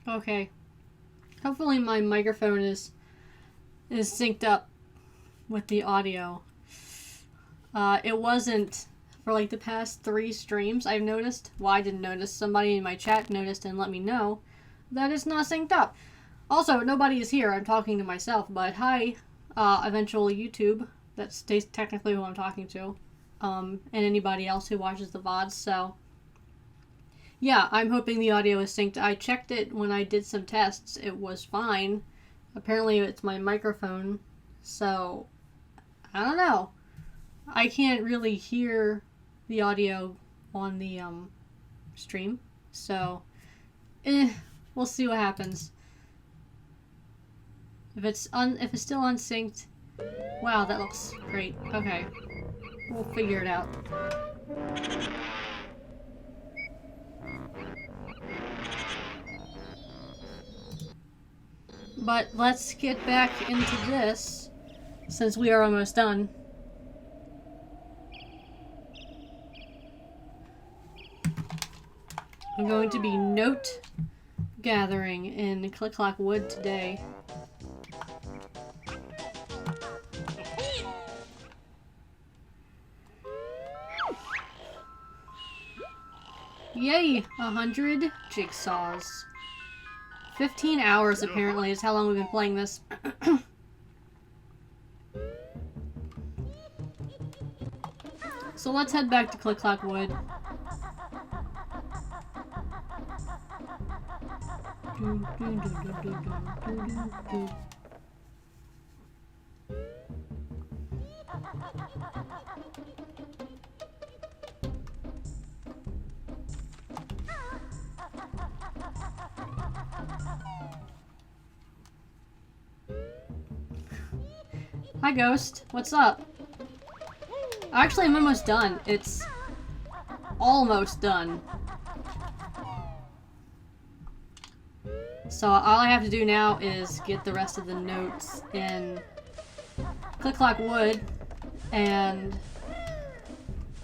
Okay. Hopefully my microphone is synced up with the audio. It wasn't for like the past 3 streams, I've noticed. Well, I didn't notice. Somebody in my chat noticed and let me know that it's not synced up. Also, nobody is here. I'm talking to myself, but hi, eventual YouTube. That's technically who I'm talking to. And anybody else who watches the VODs, so... Yeah, I'm hoping the audio is synced. I checked it when I did some tests. It was fine. Apparently it's my microphone, so... I don't know. I can't really hear the audio on the stream, so we'll see what happens. If it's still unsynced, wow, that looks great. Okay, we'll figure it out. But let's get back into this, since we are almost done. I'm going to be note gathering in Click Clock Wood today. Yay! 100 jigsaws. 15 hours apparently is how long we've been playing this. So let's head back to Click Clock Wood. Hi Ghost, what's up? Actually, I'm almost done. It's almost done. So all I have to do now is get the rest of the notes in Click Clock Wood, and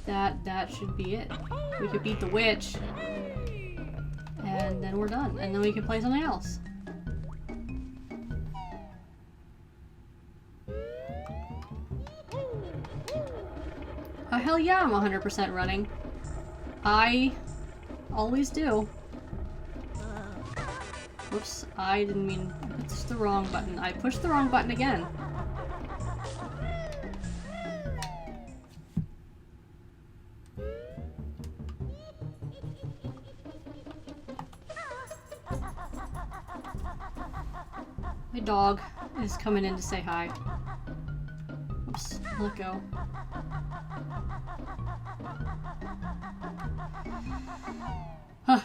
that should be it. We could beat the witch, and then we're done. And then we can play something else. Oh, hell yeah, I'm 100% running. I always do. Whoops, I didn't mean to push the wrong button. I pushed the wrong button again. My dog is coming in to say hi. Oops, let go. Huh.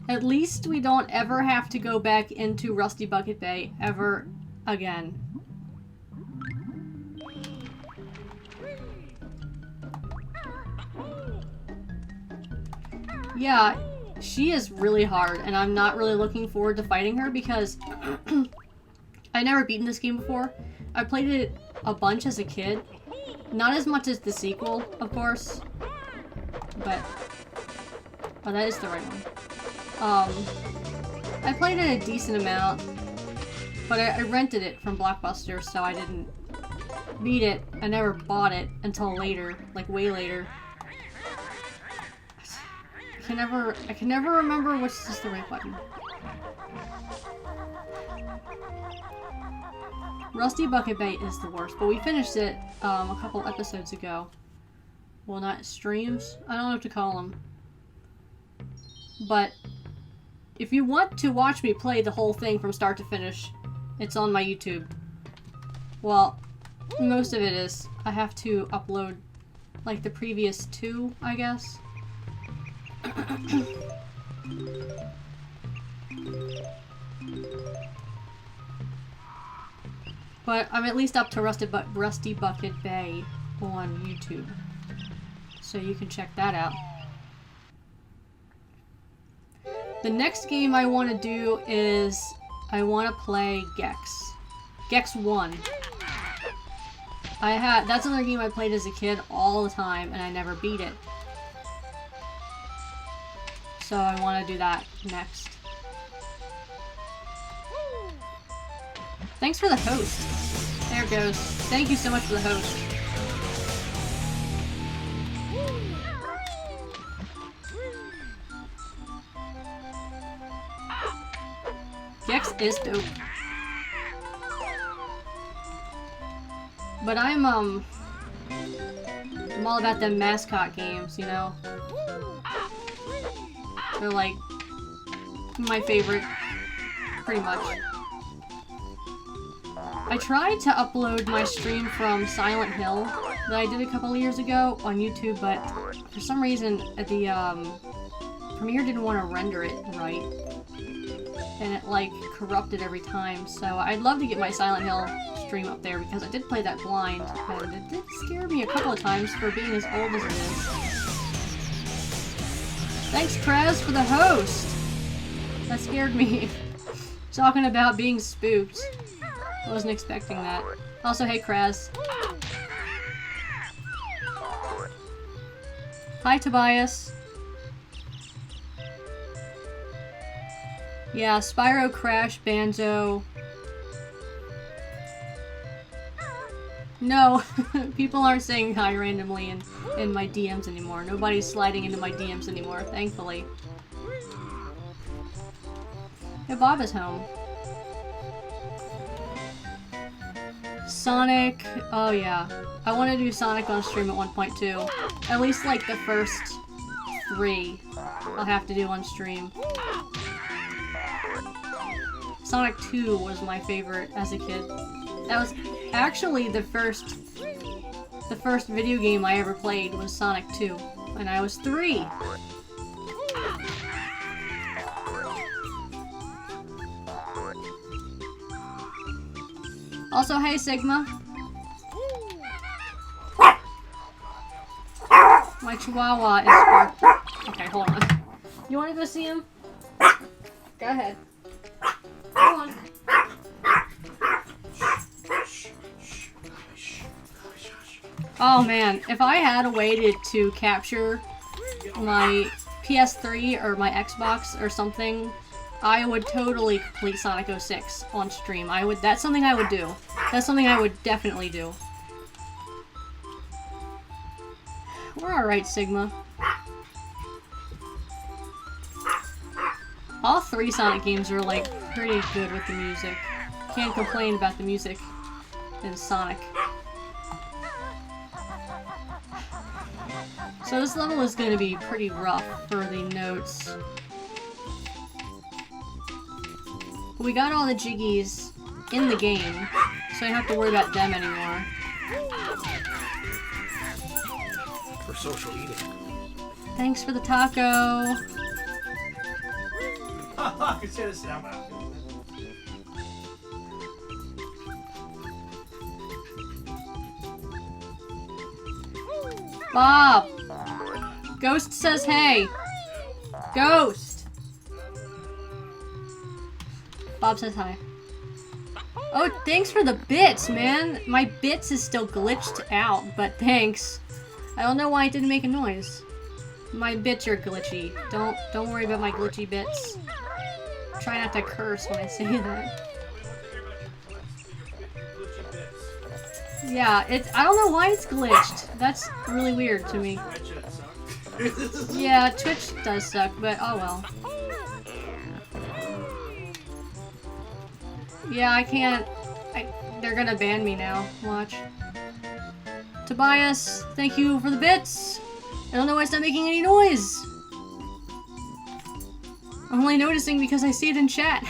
At least we don't ever have to go back into Rusty Bucket Bay ever again. Yeah, she is really hard, and I'm not really looking forward to fighting her because I never beaten this game before. I played it a bunch as a kid. Not as much as the sequel, of course. But... oh, that is the right one. I played it a decent amount, but I rented it from Blockbuster, so I didn't beat it. I never bought it until later, like way later. I can never remember which is the right button. Rusty Bucket Bay is the worst, but we finished it a couple episodes ago. Well, not streams. I don't know what to call them. But if you want to watch me play the whole thing from start to finish, it's on my YouTube. Well, most of it is. I have to upload like the previous 2, I guess. But I'm at least up to Rusty Bucket Bay on YouTube. So you can check that out. The next game I want to do is I want to play Gex. Gex 1. That's another game I played as a kid all the time and I never beat it. So I want to do that next. Thanks for the host. There it goes. Thank you so much for the host. Gex is dope. But I'm all about them mascot games, you know? They're like my favorite, pretty much. I tried to upload my stream from Silent Hill that I did a couple of years ago on YouTube, but for some reason the Premiere didn't want to render it right. And it like corrupted every time, so I'd love to get my Silent Hill stream up there because I did play that blind, and it did scare me a couple of times for being as old as it is. Thanks, Kraz, for the host! That scared me. Talking about being spooked. I wasn't expecting that. Also, hey, Kraz. Hi, Tobias. Yeah, Spyro, Crash, Banjo. No, people aren't saying hi randomly in my DMs anymore. Nobody's sliding into my DMs anymore, thankfully. Hey, Bob is home. Sonic. Oh yeah. I want to do Sonic on stream at 1.2. At least like the first 3 I'll have to do on stream. Sonic 2 was my favorite as a kid. That was actually the first video game I ever played was Sonic 2, and I was 3. Also, hey Sigma. My Chihuahua is for... Okay, hold on. You want to go see him? Go ahead. Go on. Oh man, if I had a way to capture my PS3 or my Xbox or something, I would totally complete Sonic 06 on stream. That's something I would do. That's something I would definitely do. We're alright, Sigma. All 3 Sonic games are like pretty good with the music. Can't complain about the music in Sonic. So this level is going to be pretty rough for the notes. We got all the jiggies in the game, so I don't have to worry about them anymore. For social eating. Thanks for the taco. Bob! Ghost says hey! Ghost! Bob says hi. Oh, thanks for the bits, man! My bits is still glitched out, but thanks. I don't know why it didn't make a noise. My bits are glitchy. Don't worry about my glitchy bits. Try not to curse when I say that. Yeah, I don't know why it's glitched. That's really weird to me. Yeah, Twitch does suck, but oh well. Yeah, I can't... they're gonna ban me now. Watch. Tobias, thank you for the bits! I don't know why it's not making any noise! I'm only noticing because I see it in chat.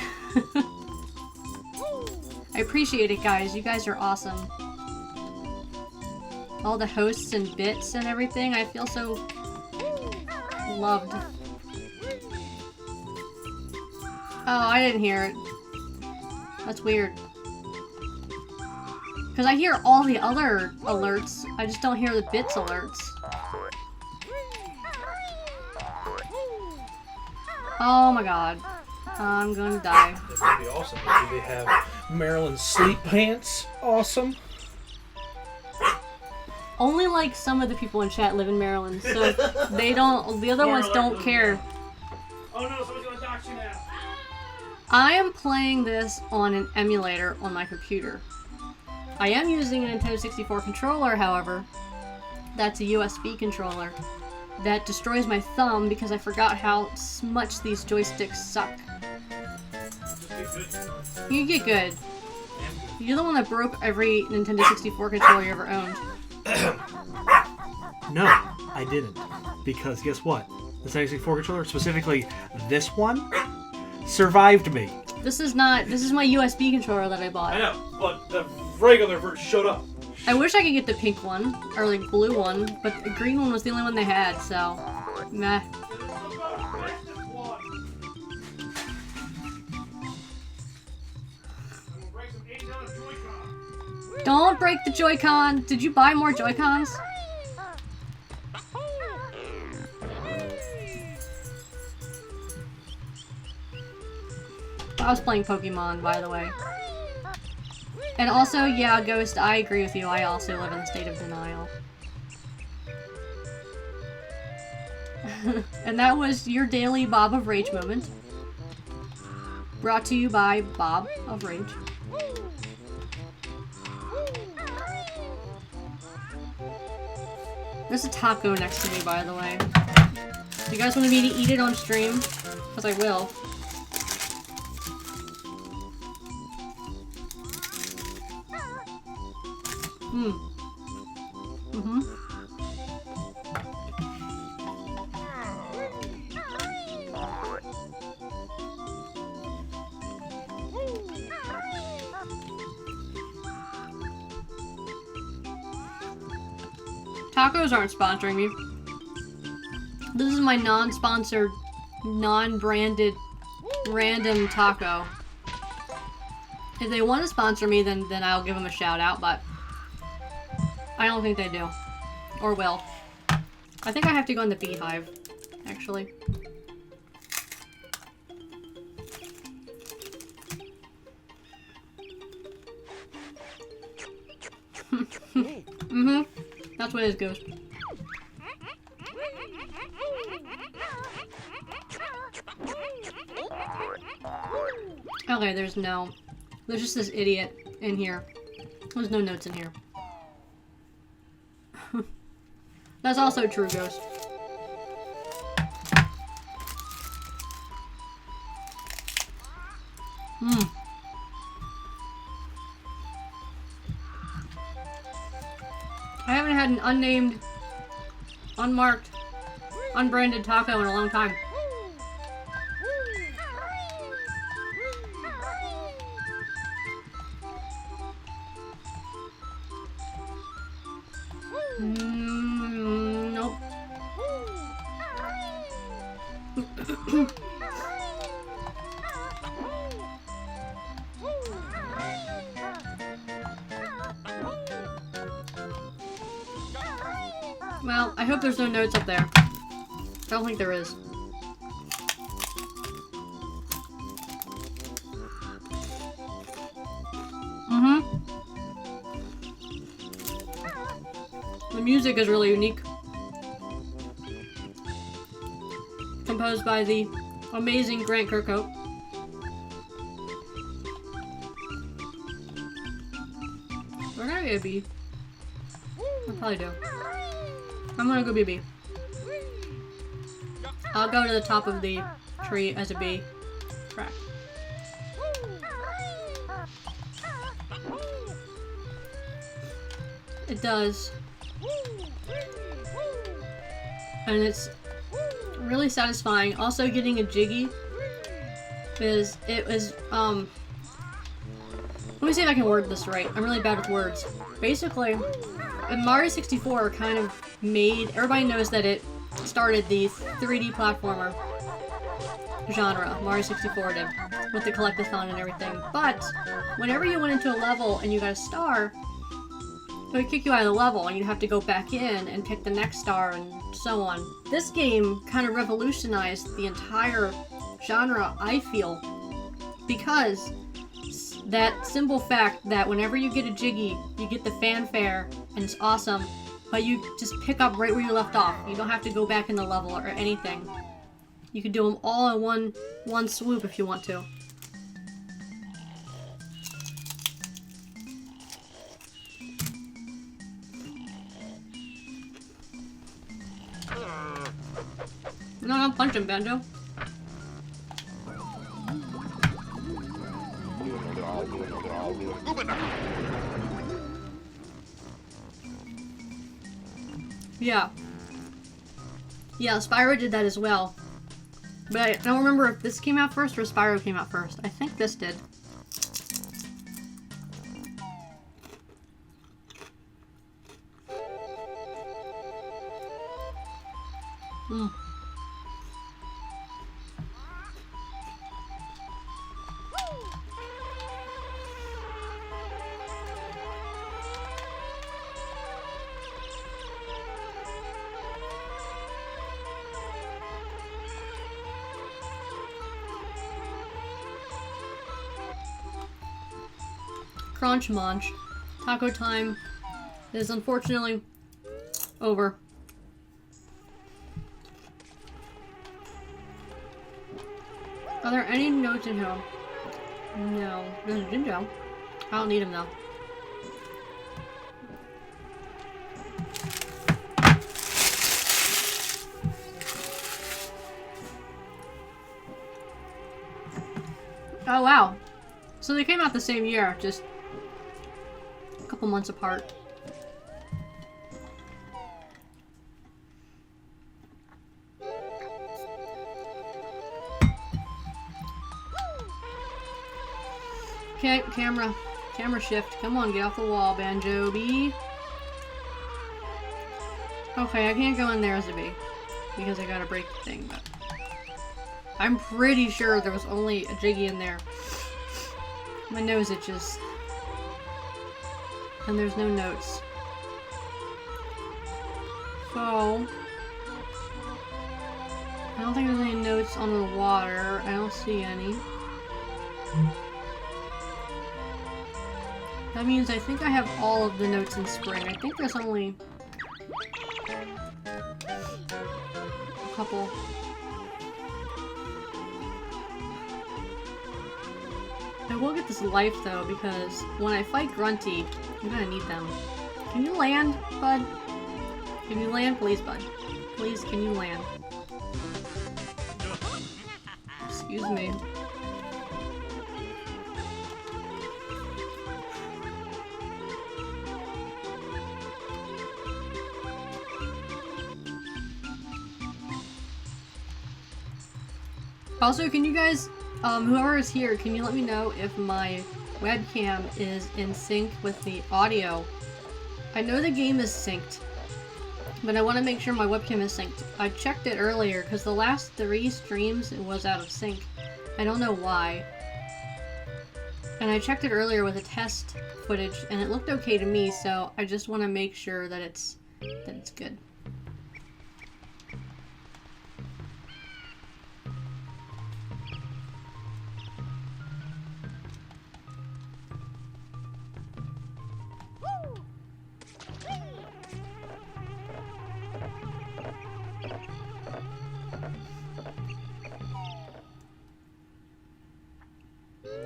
I appreciate it, guys. You guys are awesome. All the hosts and bits and everything, I feel so loved. Oh, I didn't hear it. That's weird. Because I hear all the other alerts, I just don't hear the bits alerts. Oh my god. I'm gonna die. That's gonna be awesome. Maybe they have Maryland sleep pants. Awesome. Only like some of the people in chat live in Maryland, so they don't. The other ones don't care. Oh no, someone's gonna dox you now. I am playing this on an emulator on my computer. I am using a Nintendo 64 controller, however. That's a USB controller that destroys my thumb because I forgot how much these joysticks suck. You get good. You're the one that broke every Nintendo 64 controller you ever owned. No, I didn't. Because guess what? The 64 controller, specifically this one, survived me. This is my USB controller that I bought. I know, but the regular version showed up. I wish I could get the pink one, or the blue one, but the green one was the only one they had, so meh. Don't break the Joy-Con! Did you buy more Joy-Cons? I was playing Pokemon, by the way. And also, yeah, Ghost, I agree with you. I also live in a state of denial. And that was your daily Bob of Rage moment. Brought to you by Bob of Rage. There's a taco next to me, by the way. You guys want me to eat it on stream? Because I will. Tacos aren't sponsoring me. This is my non-sponsored, non-branded, random taco. If they want to sponsor me, then I'll give them a shout out, but I don't think they do. Or will. I think I have to go in the beehive, actually. Mm-hmm. That's what it goes. Okay, there's just this idiot in here. There's no notes in here. That's also true, Ghost. I haven't had an unnamed, unmarked, unbranded taco in a long time. Nope. Well, I hope there's no notes up there. I don't think there is. The music is really unique. Composed by the amazing Grant Kirkhope. We're gonna get a bee. I'll probably do. I'm gonna go be a bee. I'll go to the top of the tree as a bee. Track. It does. And it's really satisfying. Also, getting a Jiggy is, it was, let me see if I can word this right. I'm really bad with words. Basically, Mario 64 kind of made, everybody knows that it started the 3D platformer genre, Mario 64 did, with the collectathon and everything. But, whenever you went into a level and you got a star, it would kick you out of the level and you'd have to go back in and pick the next star and so on. This game kind of revolutionized the entire genre, I feel, because that simple fact that whenever you get a Jiggy, you get the fanfare and it's awesome, but you just pick up right where you left off. You don't have to go back in the level or anything. You can do them all in one swoop if you want to. No, don't punch him, Banjo. Yeah. Yeah, Spyro did that as well. But I don't remember if this came out first or Spyro came out first. I think this did. Mm. Crunch munch. Taco time is unfortunately over. Are there any notes in here? No. There's a Jinjo. I don't need him though. Oh wow. So they came out the same year, just a couple months apart. Okay, camera shift. Come on, get off the wall, Banjo B. Okay, I can't go in there as a B because I gotta break the thing, but I'm pretty sure there was only a Jiggy in there. My nose itches. And there's no notes. So I don't think there's any notes on the water. I don't see any. That means I think I have all of the notes in spring. I think there's only a couple. I will get this life though, because when I fight Grunty, I'm gonna need them. Can you land, bud? Can you land, please, bud? Please, can you land? Excuse me. Also, can you guys, whoever is here, can you let me know if my webcam is in sync with the audio? I know the game is synced, but I want to make sure my webcam is synced. I checked it earlier because the last 3 streams it was out of sync. I don't know why. And I checked it earlier with a test footage and it looked okay to me, so I just want to make sure that it's good.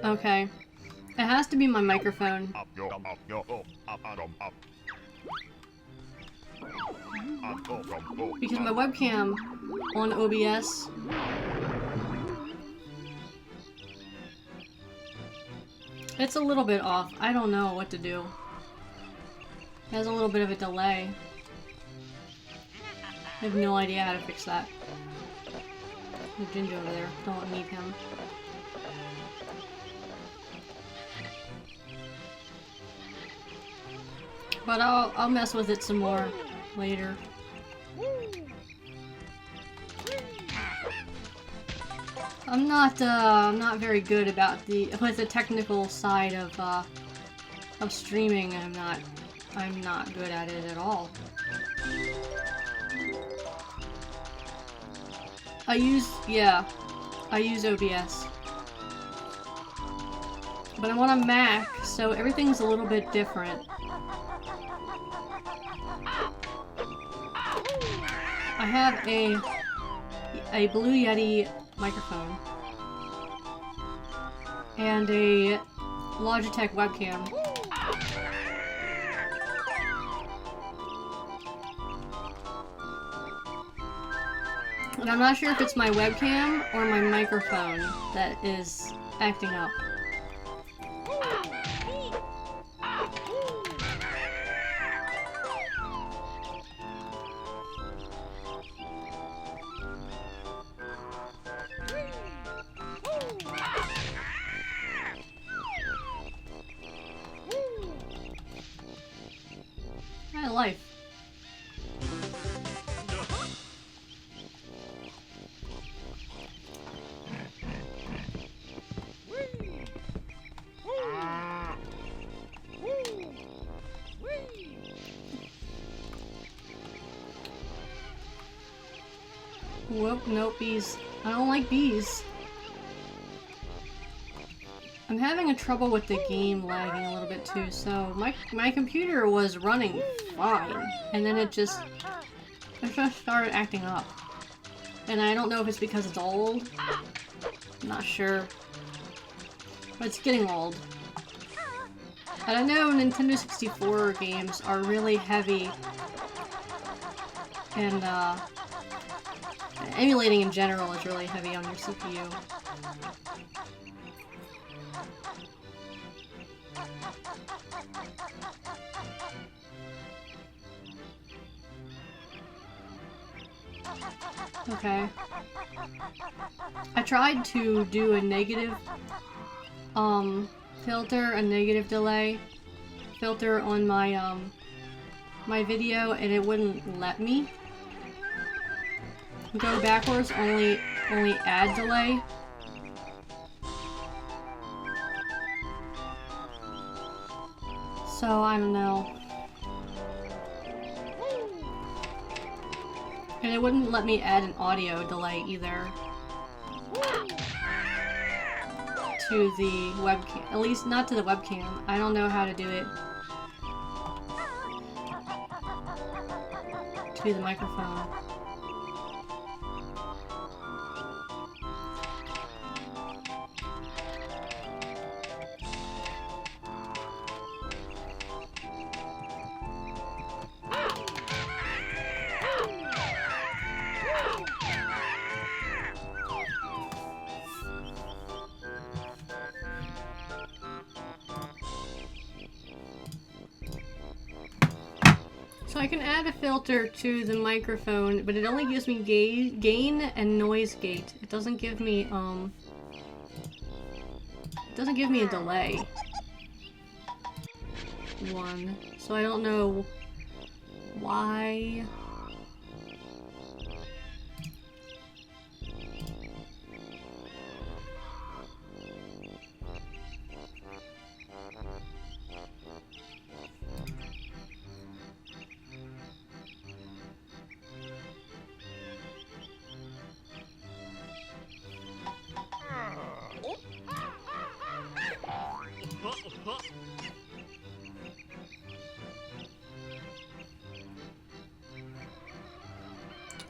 Okay. It has to be my microphone. Because my webcam on OBS it's a little bit off. I don't know what to do. It has a little bit of a delay. I have no idea how to fix that. There's Ginger over there. Don't need him. But I'll mess with it some more later. I'm not very good about with the technical side of streaming. I'm not good at it at all. I use OBS. But I'm on a Mac, so everything's a little bit different. a Blue Yeti microphone and a Logitech webcam. And I'm not sure if it's my webcam or my microphone that is acting up. My life. Whoop, nope, bees. I don't like bees. I'm having a trouble with the game lagging a little bit too, so my computer was running fine, and then it just started acting up. And I don't know if it's because it's old. I'm not sure. But it's getting old. And I know Nintendo 64 games are really heavy, and emulating in general is really heavy on your CPU. Okay. I tried to do a negative filter, a negative delay filter on my my video, and it wouldn't let me. Go backwards, only add delay. So I don't know. And it wouldn't let me add an audio delay either to the webcam. At least not to the webcam. I don't know how to do it to the microphone. So I can add a filter to the microphone, but it only gives me gain and noise gate. It doesn't give me a delay. One. So I don't know why.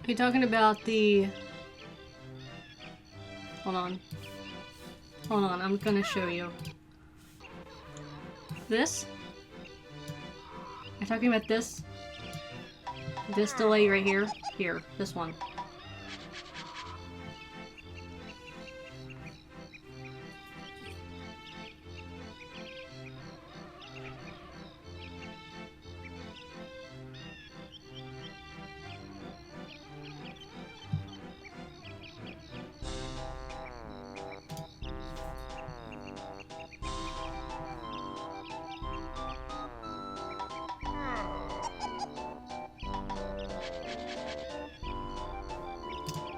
Are you talking about the... Hold on. Hold on, I'm gonna show you. This? Are you talking about this? This delay right here? Here, this one.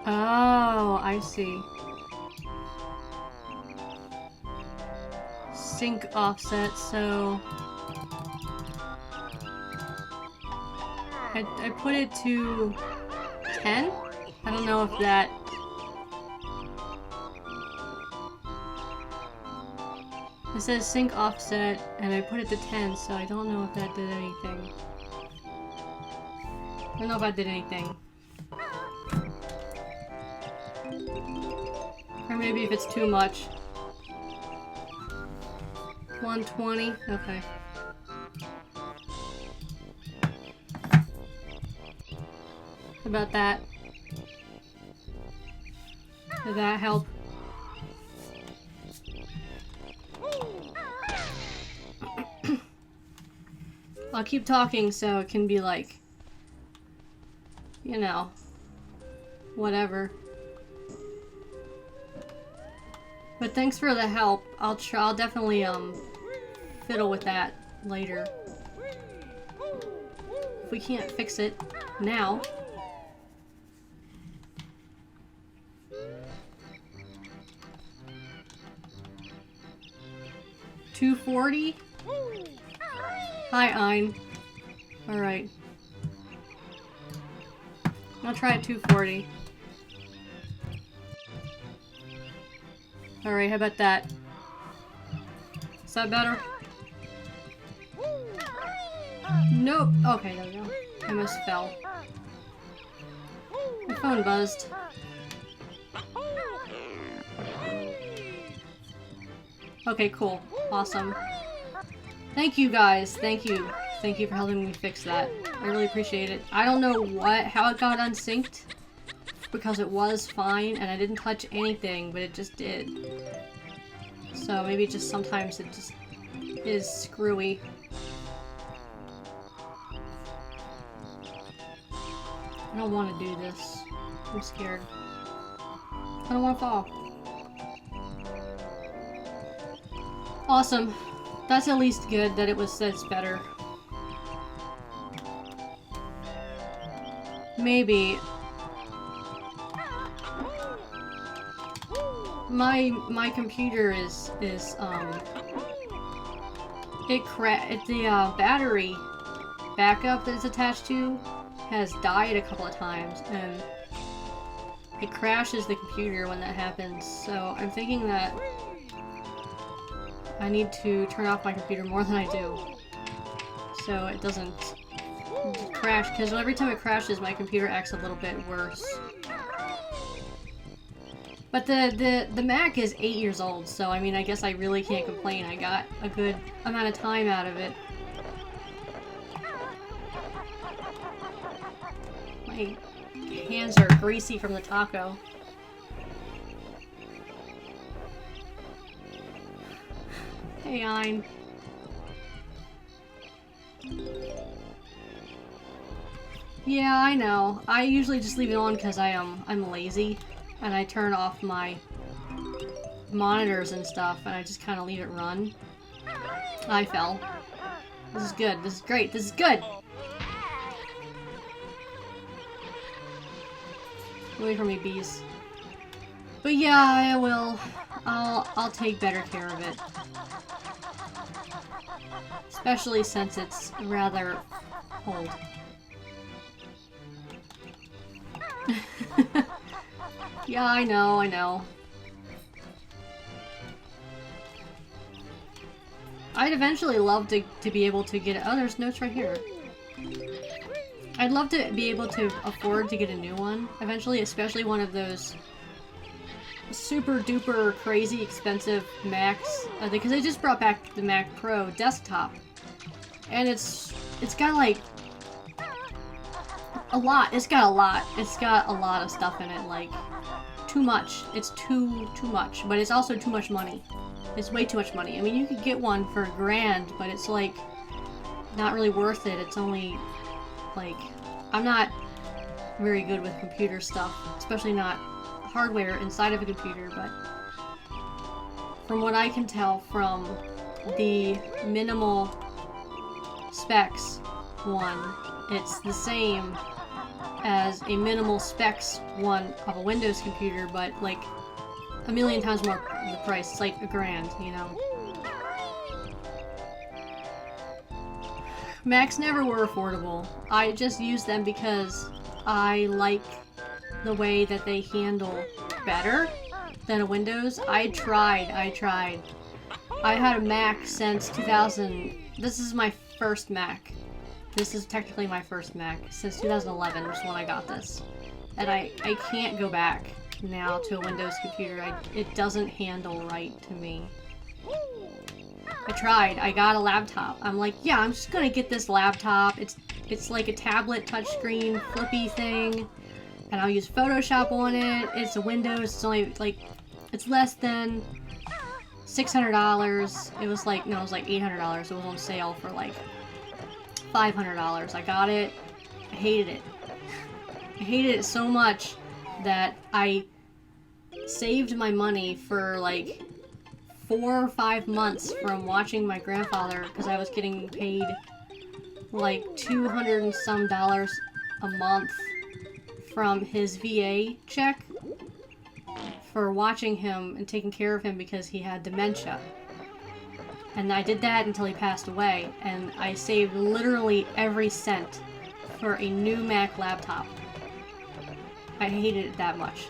Oh, I see. Sync offset, so... I put it to 10? I don't know if that... It says sync offset, and I put it to 10, so I don't know if that did anything. I don't know if I did anything. Or maybe if it's too much. 120? Okay. How about that? Did that help? I'll keep talking so it can be like, you know, whatever. But thanks for the help. I'll definitely fiddle with that later. If we can't fix it now. $240? Hi, Ein. Alright. I'll try at 240. Alright, how about that? Is that better? Nope. Okay, there we go. I almost fell. My phone buzzed. Okay, cool. Awesome. Thank you guys. Thank you. Thank you for helping me fix that. I really appreciate it. I don't know how it got unsynced, because it was fine and I didn't touch anything, but it just did. So maybe just sometimes it just is screwy. I don't want to do this. I'm scared. I don't want to fall. Awesome. That's at least good that it's better. Maybe. My computer is the battery backup that it's attached to has died a couple of times, and it crashes the computer when that happens. So I'm thinking that I need to turn off my computer more than I do, so it doesn't crash, because every time it crashes my computer acts a little bit worse. But the Mac is 8 years old, so I mean, I guess I really can't complain. I got a good amount of time out of it. My hands are greasy from the taco. Hey, Ein. Yeah, I know. I usually just leave it on because I'm lazy, and I turn off my monitors and stuff, and I just kind of leave it run. I fell. This is good. This is great. This is good. Away from me, bees. But yeah, I will. I'll take better care of it. Especially since it's rather old. Yeah, I know, I know. I'd eventually love to be able to get... Oh, there's notes right here. I'd love to be able to afford to get a new one eventually, especially one of those super duper crazy expensive Macs, because they just brought back the Mac Pro desktop, and it's got like a lot. It's got a lot. It's got a lot of stuff in it, like too much. It's too much, but it's also too much money. It's way too much money. I mean, you could get one for $1,000, but it's like not really worth it. It's only like, I'm not very good with computer stuff, especially not hardware inside of a computer, but from what I can tell from the minimal specs one, it's the same as a minimal specs one of a Windows computer, but like a million times more the price. It's like $1,000, you know. Macs never were affordable. I just use them because I like the way that they handle better than a Windows. I tried. I had a Mac since 2000. This is my first Mac. This is technically my first Mac since 2011, which is when I got this. And I can't go back. now to a Windows computer. It doesn't handle right to me. I tried. I got a laptop. I'm like, yeah, I'm just gonna get this laptop. It's like a tablet touchscreen flippy thing, and I'll use Photoshop on it. It's a Windows. It's only like, it's less than $600. It was like, no, it was like $800. It was on sale for like $500. I got it. I hated it. I hated it so much that I saved my money for like 4 or 5 months from watching my grandfather, because I was getting paid like $200 and some a month from his VA check for watching him and taking care of him because he had dementia. And I did that until he passed away, and I saved literally every cent for a new Mac laptop. I hated it that much.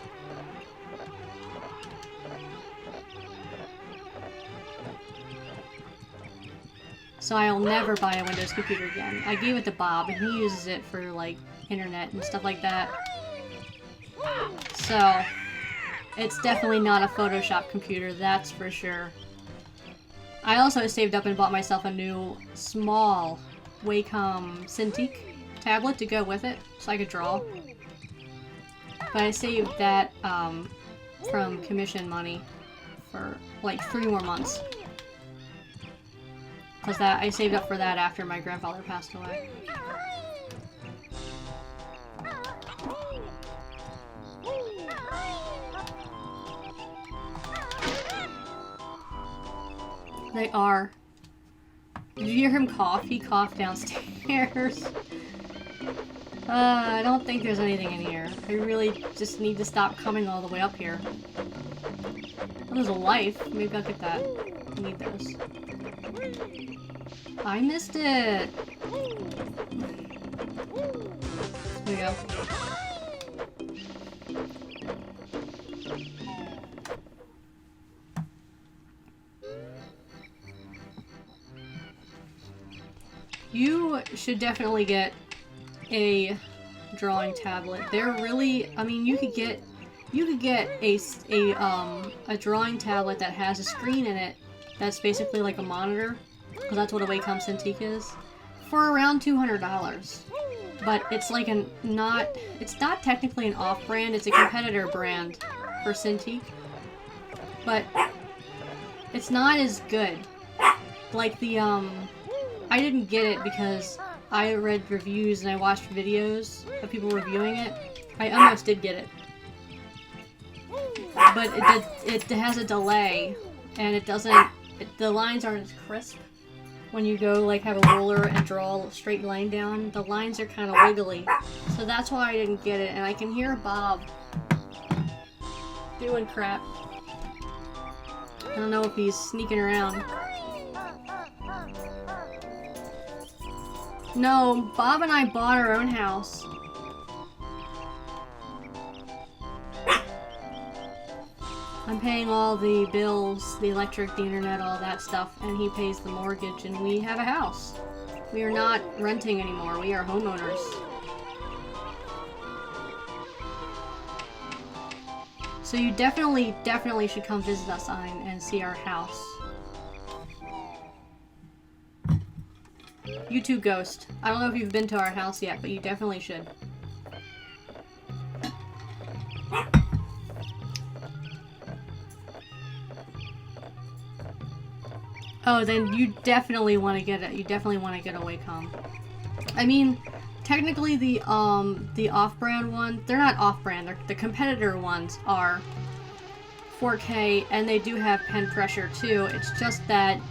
So I'll never buy a Windows computer again. I gave it to Bob, and he uses it for, like, internet and stuff like that. So, it's definitely not a Photoshop computer, that's for sure. I also saved up and bought myself a new, small Wacom Cintiq tablet to go with it, so I could draw. But I saved that, from commission money for, like, 3 more months. Because I saved up for that after my grandfather passed away. They are. Did you hear him cough? He coughed downstairs. I don't think there's anything in here. I really just need to stop coming all the way up here. Oh, there's a life. Maybe I'll get that. I need those. I missed it! There we go. You should definitely get a drawing tablet. They're really, I mean, you could get a drawing tablet that has a screen in it that's basically like a monitor, because that's what a Wacom Cintiq is, for around $200. But it's like it's not technically an off-brand, it's a competitor brand for Cintiq. But it's not as good. Like the, I didn't get it because I read reviews and I watched videos of people reviewing it. I almost did get it. But it has a delay, and it doesn't, the lines aren't as crisp. When you go, like, have a ruler and draw a straight line down, the lines are kind of wiggly. So that's why I didn't get it, and I can hear Bob doing crap. I don't know if he's sneaking around. No, Bob and I bought our own house. I'm paying all the bills, the electric, the internet, all that stuff, and he pays the mortgage, and we have a house. We are not renting anymore, we are homeowners. So you definitely should come visit us and see our house. You too, Ghost. I don't know if you've been to our house yet, but you definitely should. Oh, then you definitely want to get it. You definitely want to get a Wacom. I mean, technically the off-brand one, they're not off-brand. The competitor ones are 4K, and they do have pen pressure too. It's just that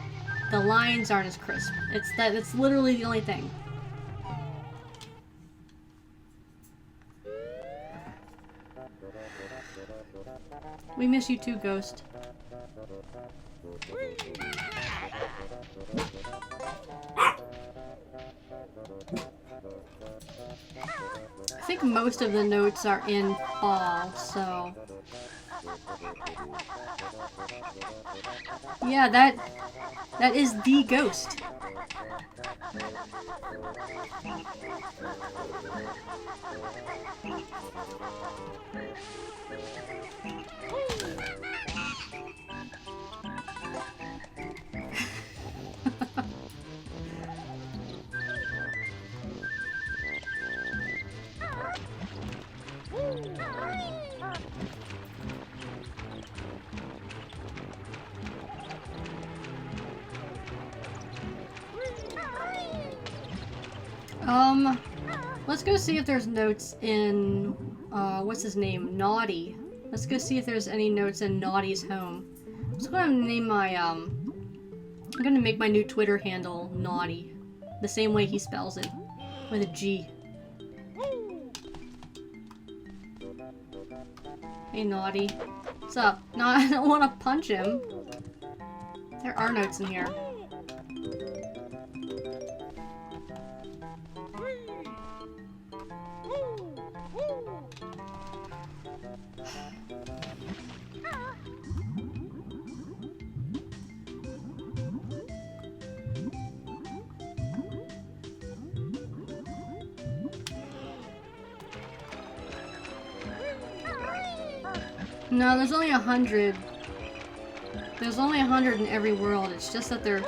the lines aren't as crisp. It's literally the only thing. We miss you too, Ghost. I think most of the notes are in fall, so... Yeah, that is the Ghost. Let's go see if there's notes in, what's his name? Naughty. Let's go see if there's any notes in Naughty's home. So I'm gonna name my, I'm gonna make my new Twitter handle Naughty. The same way he spells it. With a G. Hey, Naughty. What's up? No, I don't want to punch him. There are notes in here. No, there's only 100. There's only 100 in every world. It's just that they're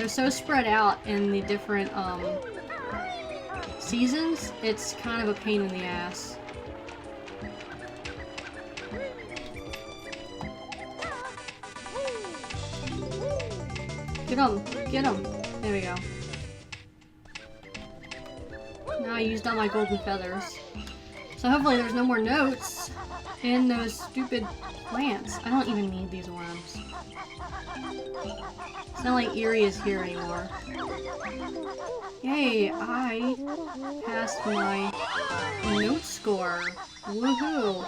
so spread out in the different seasons. It's kind of a pain in the ass. Get him! Get him! There we go. Now I used all my golden feathers. So hopefully there's no more notes in those stupid plants. I don't even need these worms. It's not like Eerie is here anymore. Yay, I passed my note score. Woohoo!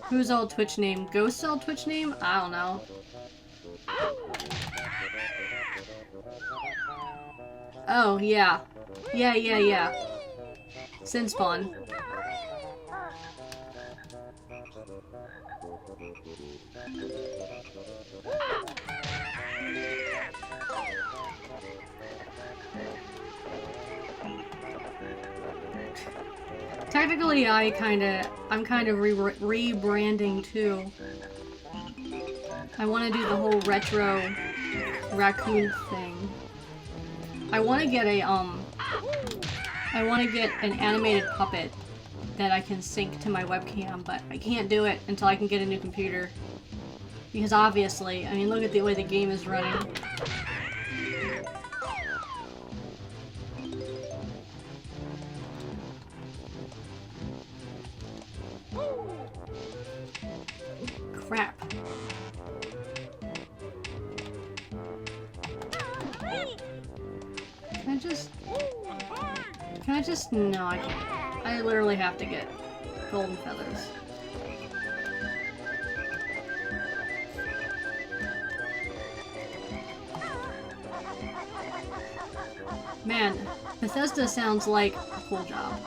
Whose old Twitch name? Ghost's old Twitch name? I don't know. Oh, yeah. Yeah. Sin spawn. Technically, I'm kind of rebranding too. I want to do the whole retro raccoon thing. I want to get an animated puppet that I can sync to my webcam, but I can't do it until I can get a new computer. Because obviously, I mean, look at the way the game is running. Crap. Can I just, no, I can't. I literally have to get golden feathers. Man, Bethesda sounds like a cool job.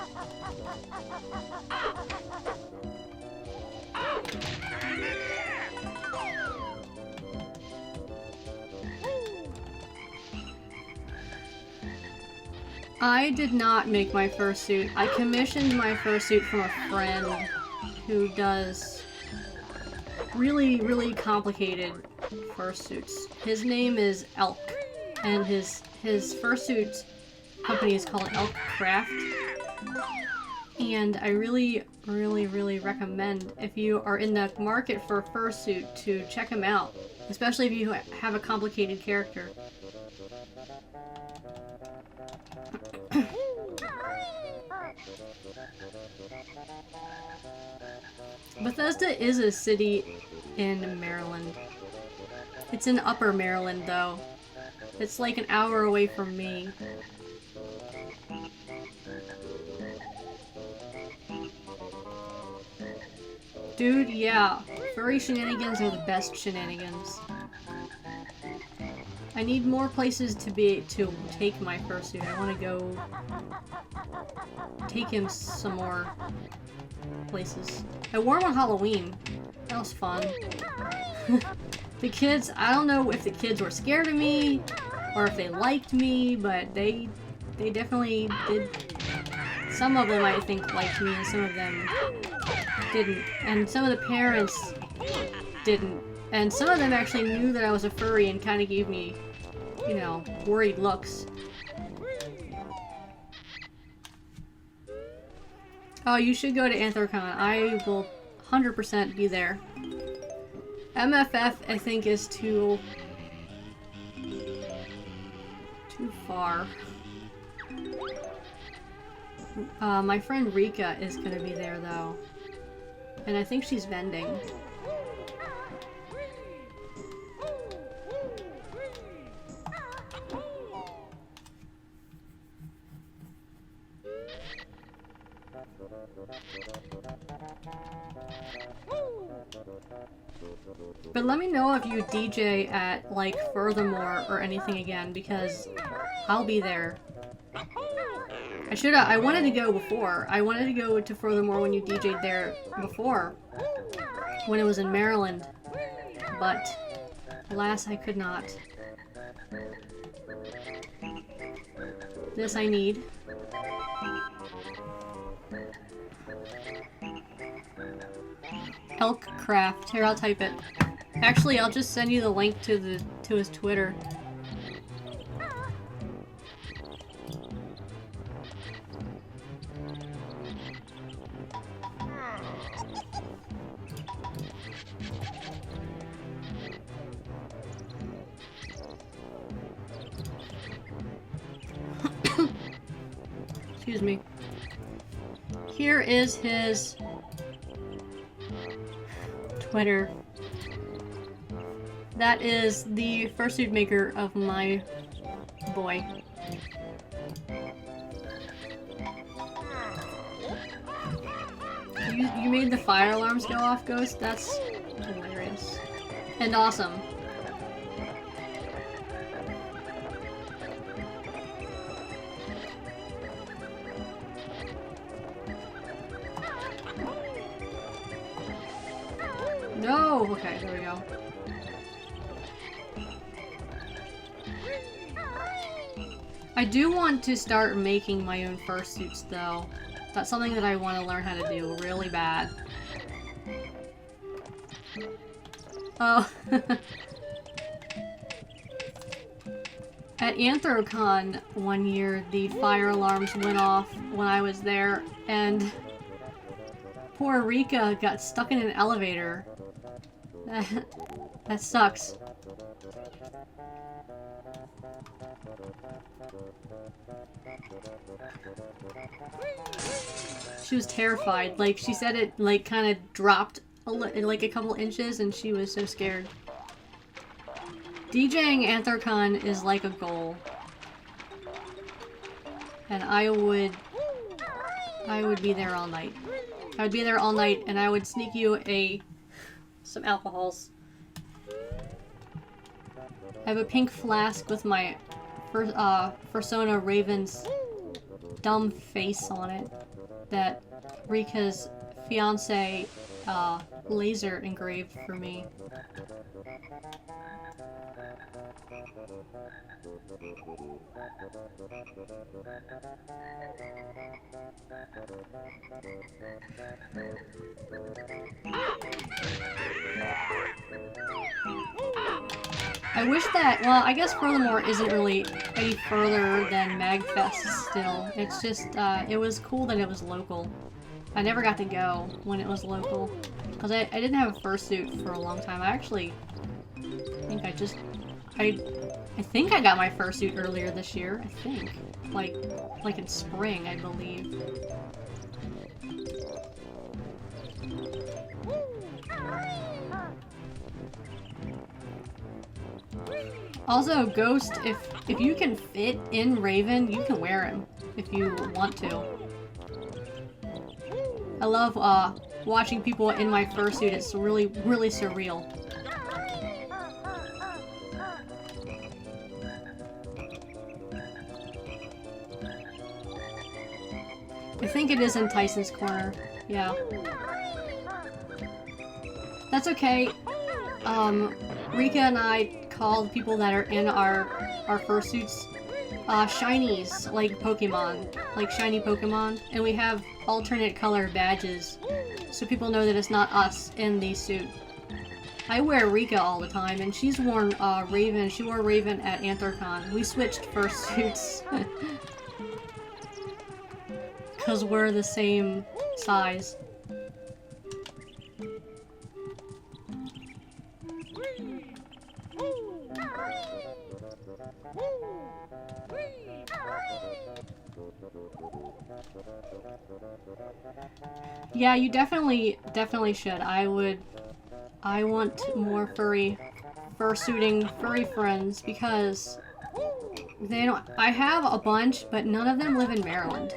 I did not make my fursuit. I commissioned my fursuit from a friend who does really, really complicated fursuits. His name is Elk, and his fursuit company is called Elk Craft. And I really, really, really recommend, if you are in the market for a fursuit, to check him out, especially if you have a complicated character. Bethesda is a city in Maryland. It's in Upper Maryland, though. It's like an hour away from me. Dude, yeah. Furry shenanigans are the best shenanigans. I need more places to take my fursuit. I want to go take him some more places. I wore him on Halloween. That was fun. The kids, I don't know if the kids were scared of me or if they liked me, but they definitely did. Some of them, I think, liked me and some of them didn't. And some of the parents didn't. And some of them actually knew that I was a furry and kind of gave me, you know, worried looks. Oh, you should go to Anthrocon. I will 100% be there. MFF, I think, is too far. My friend Rika is gonna be there, though. And I think she's vending. But let me know if you DJ at, like, Furthermore or anything again, because I'll be there. I wanted to go before. I wanted to go to Furthermore when you DJ'd there before. When it was in Maryland. But, alas, I could not. This I need. Elkcraft. Here, I'll type it. Actually, I'll just send you the link to his Twitter. Excuse me. Here is his Twitter. That is the fursuit maker of my boy. You made the fire alarms go off, Ghost? That's hilarious. And awesome. No! Okay, there we go. I do want to start making my own fursuits, though. That's something that I want to learn how to do really bad. Oh. At Anthrocon one year, the fire alarms went off when I was there, and poor Rika got stuck in an elevator. That sucks. She was terrified. Like, she said it, like, kind of dropped like a couple inches, and she was so scared. DJing Anthrocon is like a goal. And I would be there all night. I would be there all night, and I would sneak you some alcohols. I have a pink flask with my Persona Raven's dumb face on it that Rika's fiance laser engraved for me. I wish that, well, I guess Furthermore isn't really any further than MagFest still. It's just, it was cool that it was local. I never got to go when it was local. Because I didn't have a fursuit for a long time. I actually think I think I got my fursuit earlier this year, I think. Like in spring, I believe. Also, Ghost, if you can fit in Raven, you can wear him if you want to. I love watching people in my fursuit. It's really, really surreal. I think it is in Tyson's corner. Yeah. That's okay. Rika and I call the people that are in our fursuits shinies, like Pokemon, like shiny Pokemon, and we have alternate color badges, so people know that it's not us in the suit. I wear Rika all the time, and she's worn Raven. She wore Raven at Anthrocon. We switched fursuits because we're the same size. Yeah, you definitely should. I want more fursuiting furry friends because they don't. I have a bunch, but none of them live in Maryland,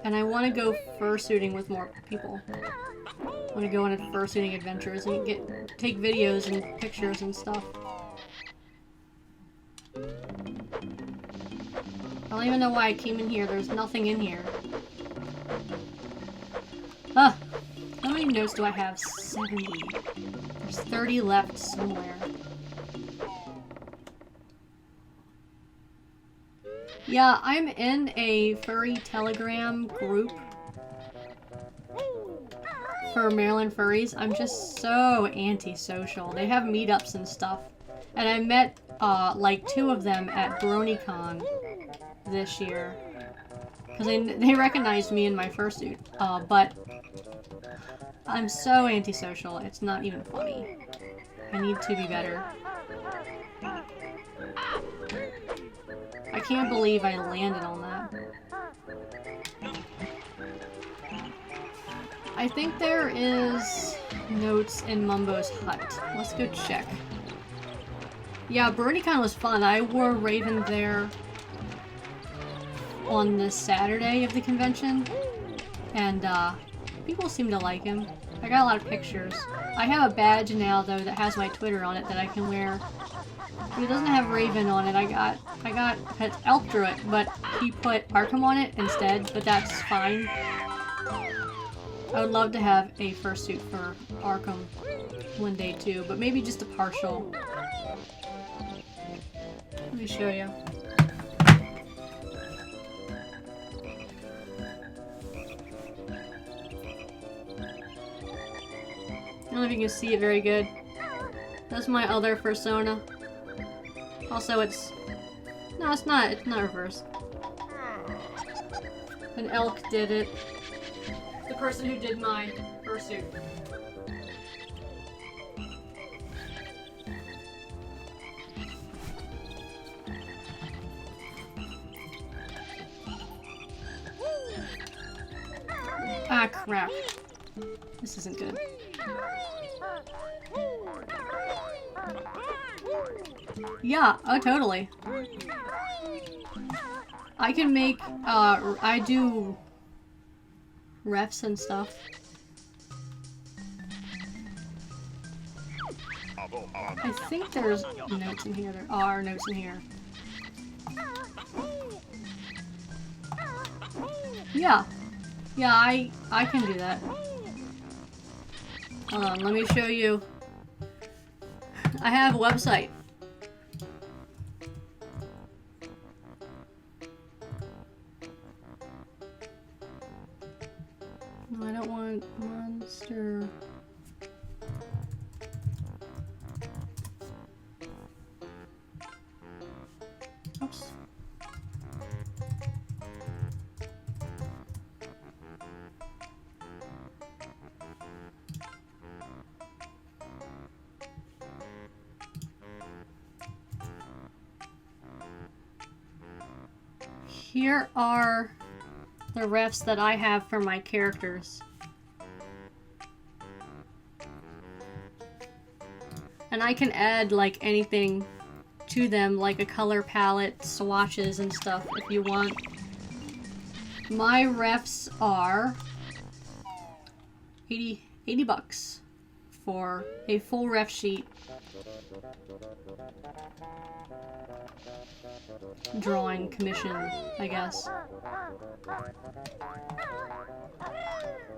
and I want to go fursuiting with more people. I want to go on fursuiting adventures and take videos and pictures and stuff. I don't even know why I came in here. There's nothing in here. Huh. How many notes do I have? 70. There's 30 left somewhere. Yeah, I'm in a furry Telegram group for Maryland furries. I'm just so antisocial. They have meetups and stuff. And I met, like 2 of them at BronyCon this year. Because they recognized me in my fursuit. But I'm so antisocial, it's not even funny. I need to be better. I can't believe I landed on that. I think there is notes in Mumbo's hut. Let's go check. Yeah, BronyCon was fun. I wore Raven there on the Saturday of the convention, and people seem to like him. I got a lot of pictures. I have a badge now though that has my Twitter on it that I can wear. But it doesn't have Raven on it. I got it's Elk Druid, but he put Arkham on it instead, but that's fine. I would love to have a fursuit for Arkham one day too, but maybe just a partial. Let me show you. I don't know if you can see it very good. That's my other persona. Also, no, it's not reversed. An elk did it. The person who did my fursuit. Ah, crap. This isn't good. Yeah, oh totally. I can make, I do refs and stuff. I think there's notes in here. There are notes in here. Yeah. Yeah, I can do that. Hold on, let me show you. I have a website. No, I don't want monster. Oops. Here are the refs that I have for my characters. And I can add like anything to them, like a color palette, swatches and stuff if you want. My refs are 80 bucks for a full ref sheet. Drawing commission, I guess.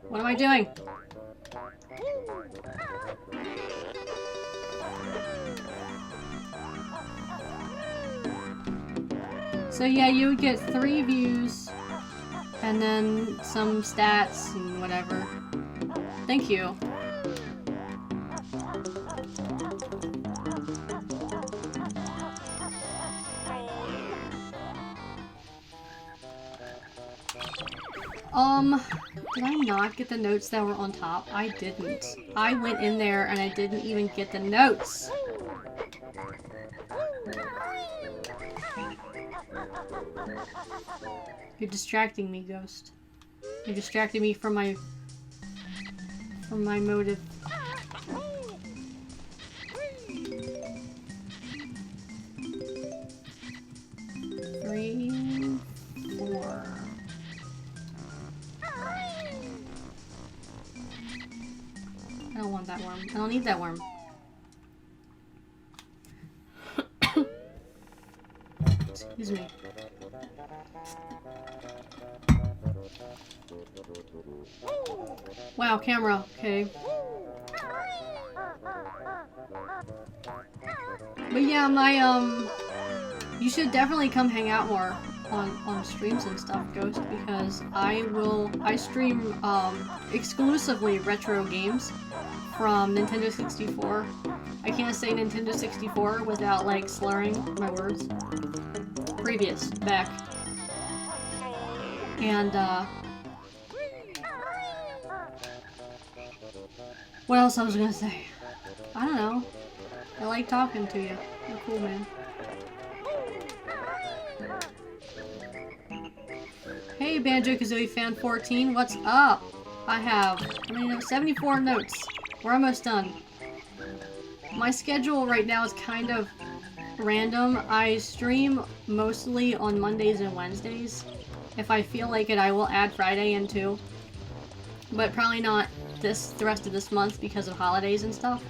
What am I doing? So yeah, you would get 3 views, and then some stats and whatever. Thank you. Did I not get the notes that were on top? I didn't. I went in there and I didn't even get the notes. You're distracting me, Ghost. You're distracting me from my motive. Three, 4. I don't want that worm. I don't need that worm. Excuse me. Wow, camera. Okay. But yeah, you should definitely come hang out more on streams and stuff, Ghost, because I stream exclusively retro games from Nintendo 64. I can't say Nintendo 64 without like slurring my words. Previous, back. And what else I was gonna say? I don't know. I like talking to you. You're cool, man. Hey, Banjo Kazooie fan 14, what's up? I have, 74 notes. We're almost done. My schedule right now is kind of random. I stream mostly on Mondays and Wednesdays. If I feel like it, I will add Friday in too. But probably not the rest of this month because of holidays and stuff.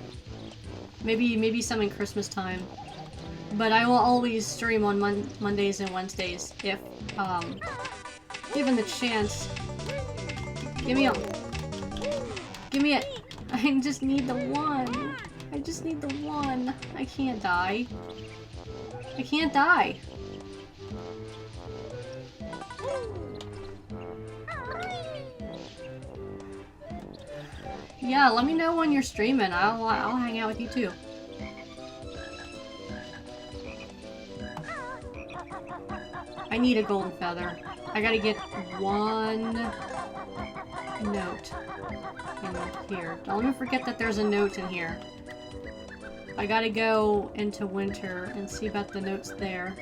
Maybe some in Christmas time. But I will always stream on Mondays and Wednesdays if given the chance. Give me it. I just need the one. I just need the one. I can't die. I can't die. Yeah, let me know when you're streaming. I'll hang out with you too. I need a golden feather. I gotta get 1 note in here. Don't even forget that there's a note in here. I gotta go into winter and see about the notes there.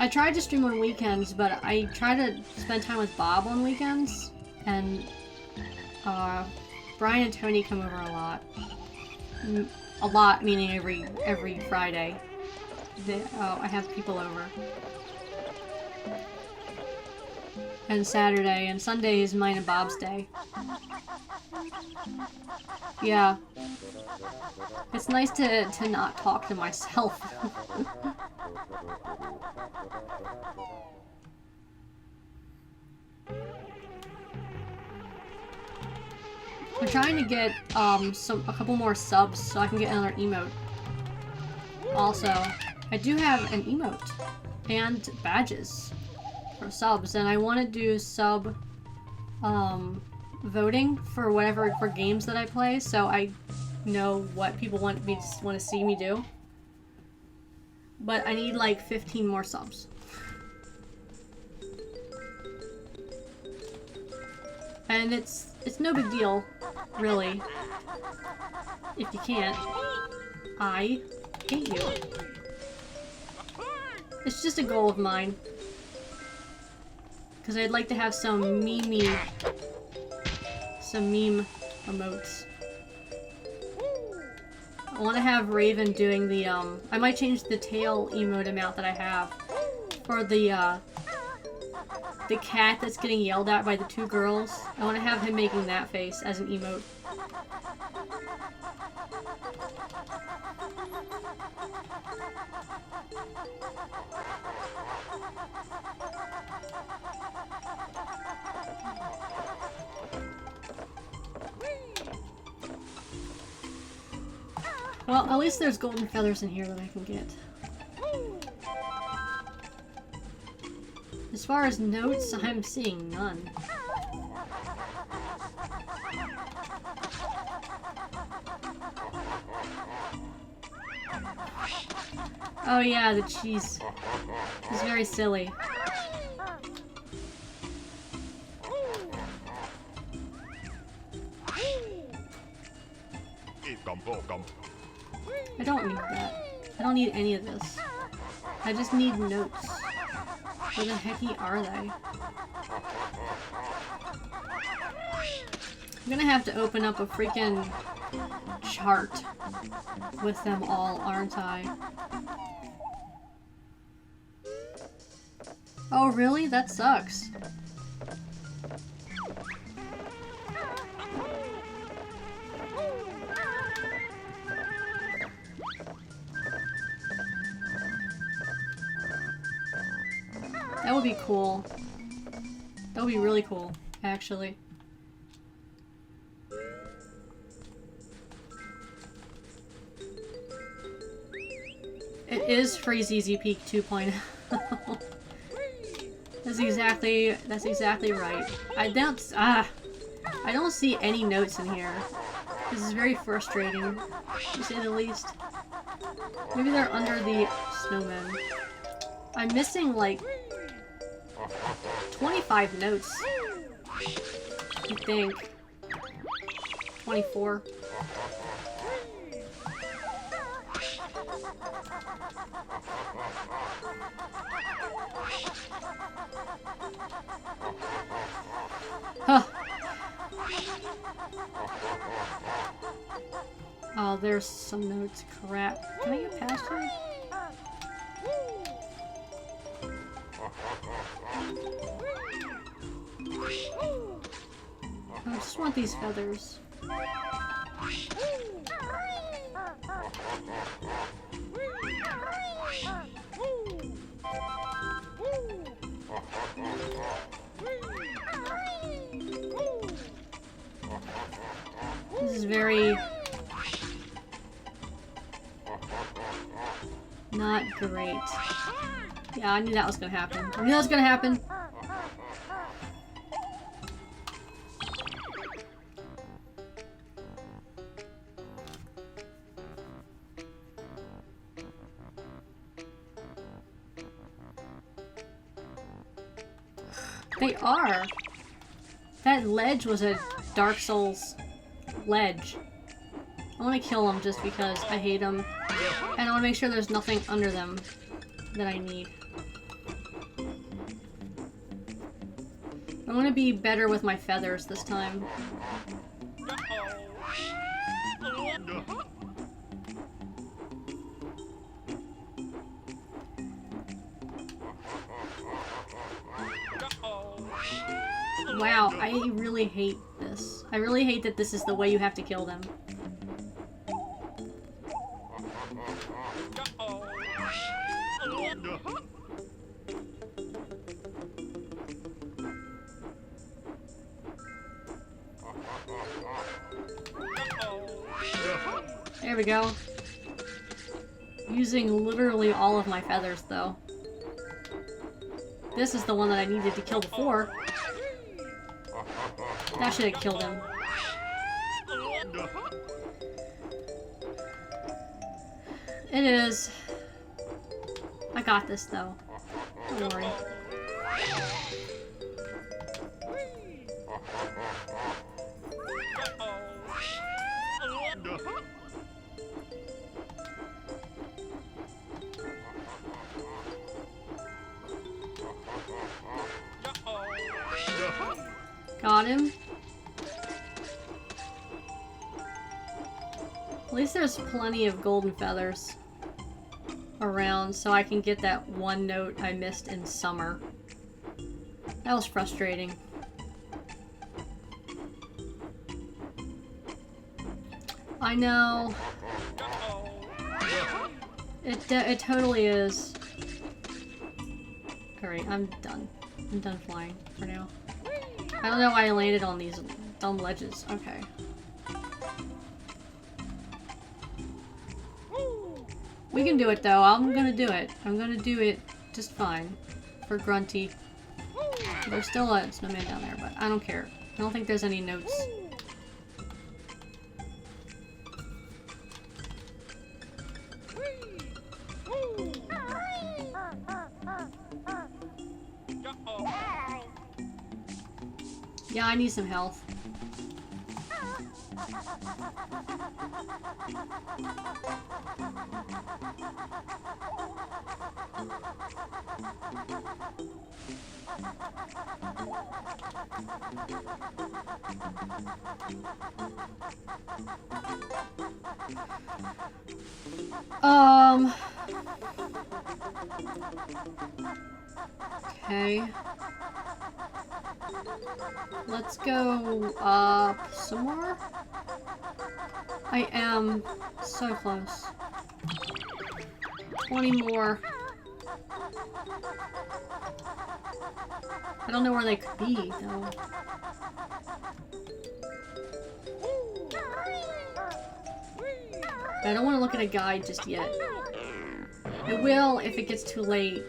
I tried to stream on weekends, but I try to spend time with Bob on weekends, and Brian and Tony come over a lot. A lot meaning every Friday. I have people over. And Saturday, and Sunday is mine and Bob's day. Yeah. It's nice to not talk to myself. I'm trying to get a couple more subs so I can get another emote. Also, I do have an emote and badges for subs, and I want to do sub voting for games that I play, so I know what people want to see me do. But I need like 15 more subs. And it's no big deal, really. If you can't, I hate you. It's just a goal of mine. Because I'd like to have some meme emotes. I want to have Raven doing the, I might change the tail emote amount that I have for the cat that's getting yelled at by the 2 girls. I want to have him making that face as an emote. Well, at least there's golden feathers in here that I can get. As far as notes, I'm seeing none. Oh yeah, the cheese is very silly. I don't need that. I don't need any of this. I just need notes. Where the hecky are they? I'm gonna have to open up a freaking chart with them all, aren't I? Oh really? That sucks. That would be cool. That would be really cool, actually. It is Freeze Easy Peak 2.0. That's exactly right. I don't see any notes in here. This is very frustrating, to say the least. Maybe they're under the snowman. I'm missing like 25 notes, I think. 24. Huh. Oh, there's some notes. Crap. Can I get past here? I just want these feathers. This is very not great. Yeah, I knew that was gonna happen. I knew that was gonna happen. They are. That ledge was a Dark Souls ledge. I want to kill them just because I hate them. And I want to make sure there's nothing under them that I need. I want to be better with my feathers this time. Wow, I really hate this. I really hate that this is the way you have to kill them. There we go. Using literally all of my feathers, though. This is the one that I needed to kill before. That should have killed him. It is. I got this, though. Don't worry. Got him. At least there's plenty of golden feathers around so I can get that one note I missed in summer. That was frustrating. I know. It totally is. Alright, I'm done. I'm done flying for now. I don't know why I landed on these dumb ledges. Okay. We can do it though. I'm gonna do it. I'm gonna do it just fine. For Grunty. There's still a snowman down there, but I don't care. I don't think there's any notes. Yeah, I need some health. Okay. Let's go up some more. I am so close. 20 more. I don't know where they could be, though. I don't want to look at a guide just yet. I will if it gets too late.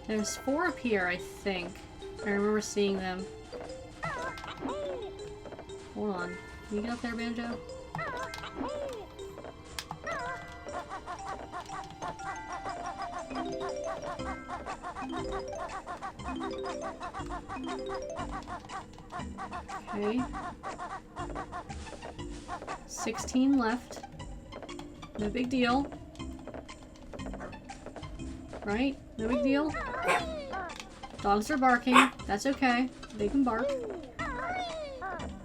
There's 4 up here, I think. I remember seeing them. Hold on. Can you get up there, Banjo? Okay. 16 left. No big deal. Right? No big deal. Dogs are barking. That's okay. They can bark.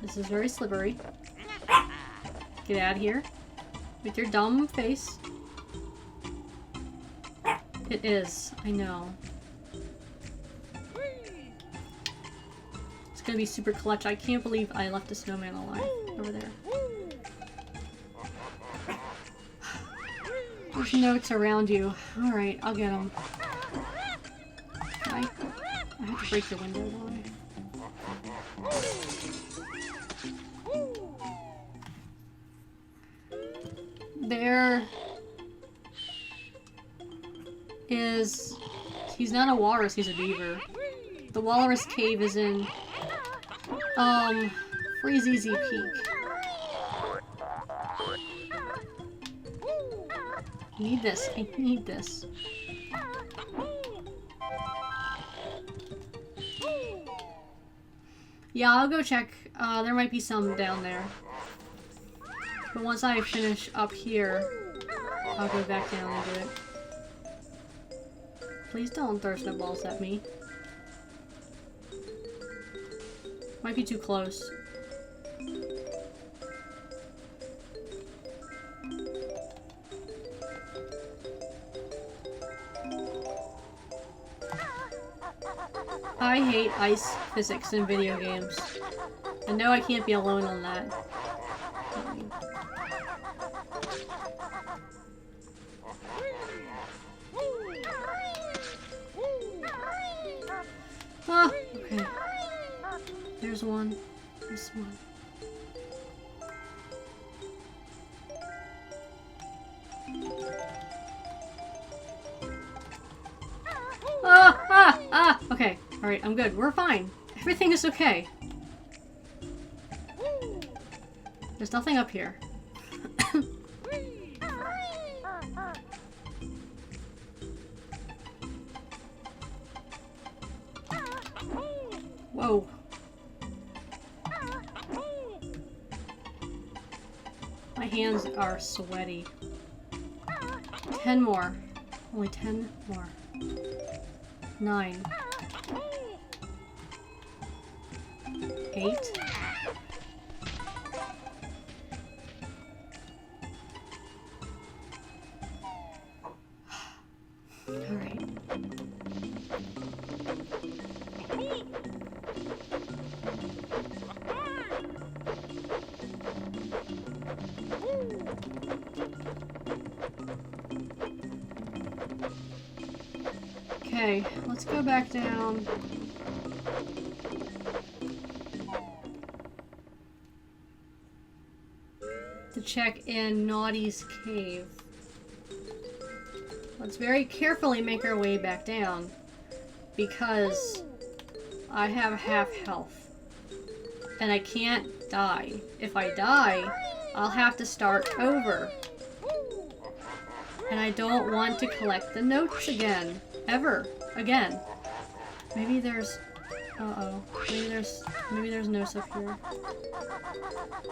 This is very slippery. Get out of here. With your dumb face. It is. I know. It's gonna be super clutch. I can't believe I left a snowman alive over there. There's notes around you. Alright, I'll get them. I have to break the window, don't I? There is... He's not a walrus, he's a beaver. The walrus cave is in... Freezeezy Peak. I need this. I need this. Yeah, I'll go check. There might be some down there. But once I finish up here, I'll go back down and do it. Please don't throw snowballs at me. Might be too close. I hate ice physics in video games. I know I can't be alone on that. Ah, okay. There's one. This one. Okay. Alright, I'm good. We're fine. Everything is okay. There's nothing up here. Whoa. My hands are sweaty. 10 more. Only 10 more. 9. 8. Alright. Okay, let's go back down. to check in Naughty's cave. Let's very carefully make our way back down, because I have half health. And I can't die. If I die, I'll have to start over. And I don't want to collect the notes again. Ever. Again. Maybe there's... Uh-oh. Maybe there's notes up here.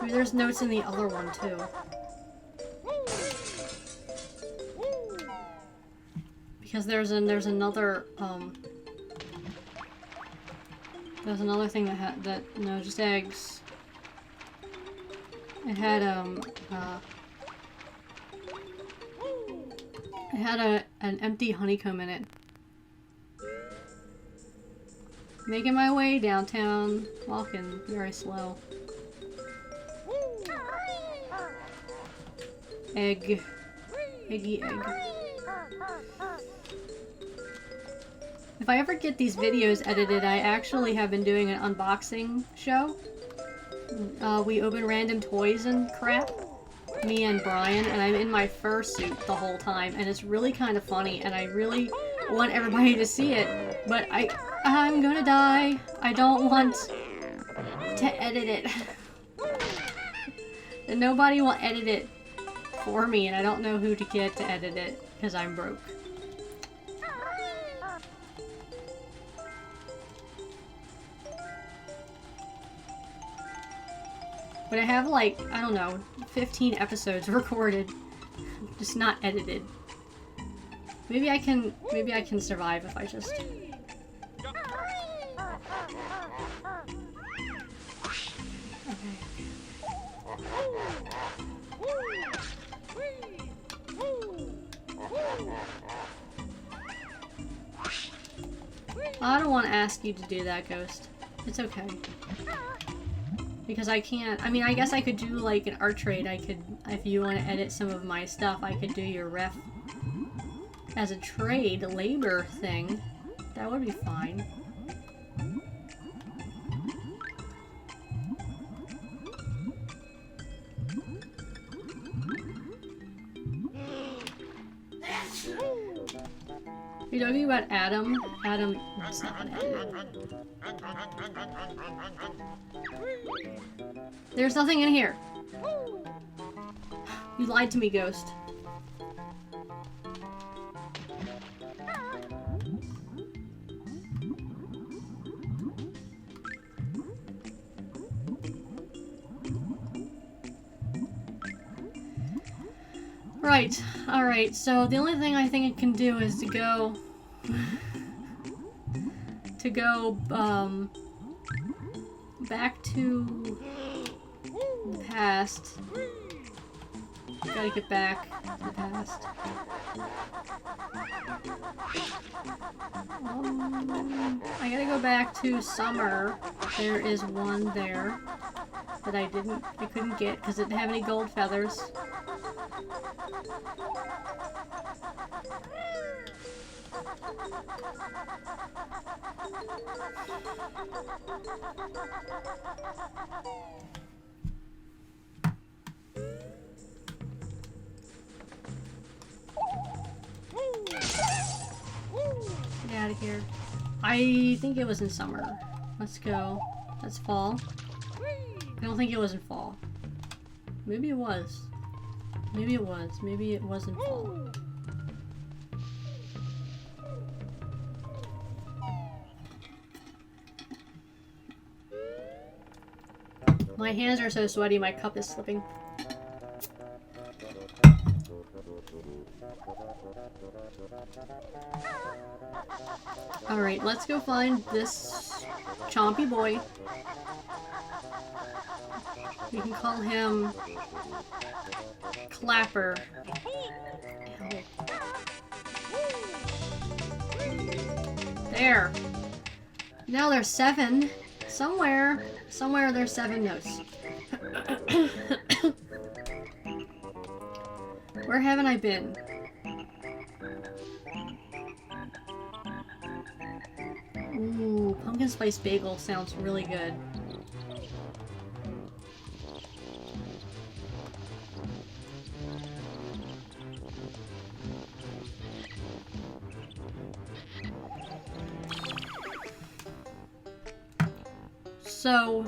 Maybe there's notes in the other one, too. Because there's another, there's another thing that no, just eggs. It had, it had an empty honeycomb in it. Making my way downtown, walking very slow. Egg. Eggy egg. If I ever get these videos edited, I actually have been doing an unboxing show. We open random toys and crap. Me and Brian, and I'm in my fursuit the whole time, and it's really kind of funny, and I really want everybody to see it, but I'm gonna die. I don't want to edit it. And nobody will edit it for me, and I don't know who to get to edit it, because I'm broke. But I have, like, I don't know, 15 episodes recorded, just not edited. Maybe I can survive if I just... I don't want to ask you to do that, Ghost. It's okay. Because I can't, I mean, I guess I could do like an art trade. I could, if you want to edit some of my stuff, I could do your ref as a trade labor thing. That would be fine. Are you talking about Adam? Adam, that's not edited. There's nothing in here. You lied to me, Ghost. Right, alright, so the only thing I think it can do is to go back to the past. Gotta get back to the past. I gotta go back to summer. There is one there that I couldn't get because it didn't have any gold feathers. Get out of here. I think it was in summer. Let's go. That's fall. I don't think it was in fall. Maybe it was. Maybe it was. Maybe it was in fall. My hands are so sweaty, my cup is slipping. Alright, let's go find this chompy boy. We can call him Clapper. Ew. There. Now there's 7. Somewhere there's 7 notes. Where haven't I been? Ooh, pumpkin spice bagel sounds really good. So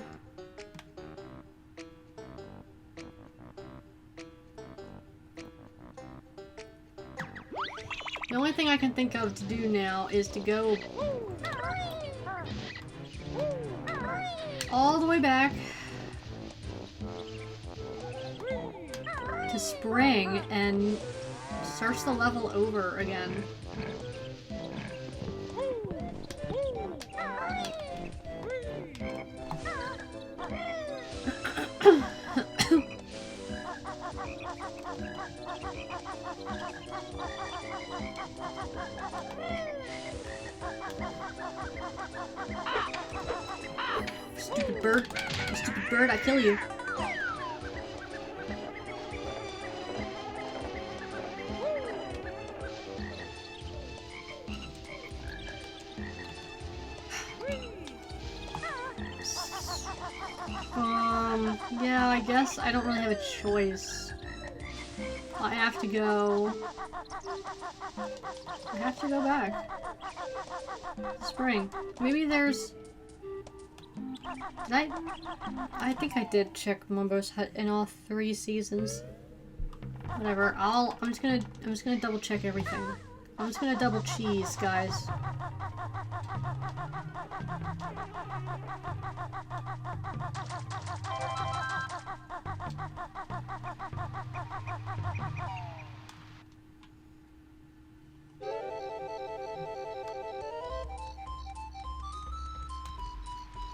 the only thing I can think of to do now is to go all the way back to Spring and search the level over again. Stupid bird. You stupid bird, I kill you. Yeah, I guess I don't really have a choice. I have to go back. Spring. Maybe there's... I think I did check Mumbo's Hut in all 3 seasons. Whatever. I'm just gonna double check everything. I'm just gonna double cheese, guys.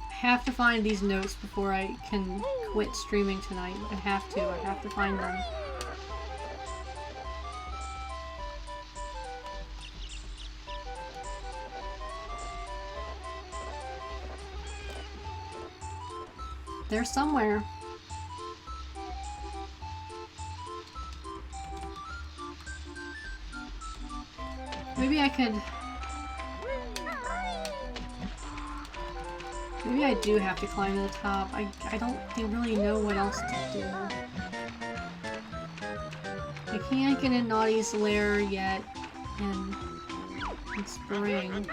I have to find these notes before I can quit streaming tonight. I have to find them. They're somewhere. Maybe I could... Maybe I do have to climb to the top. I don't really know what else to do. I can't get in Naughty's lair yet in Spring.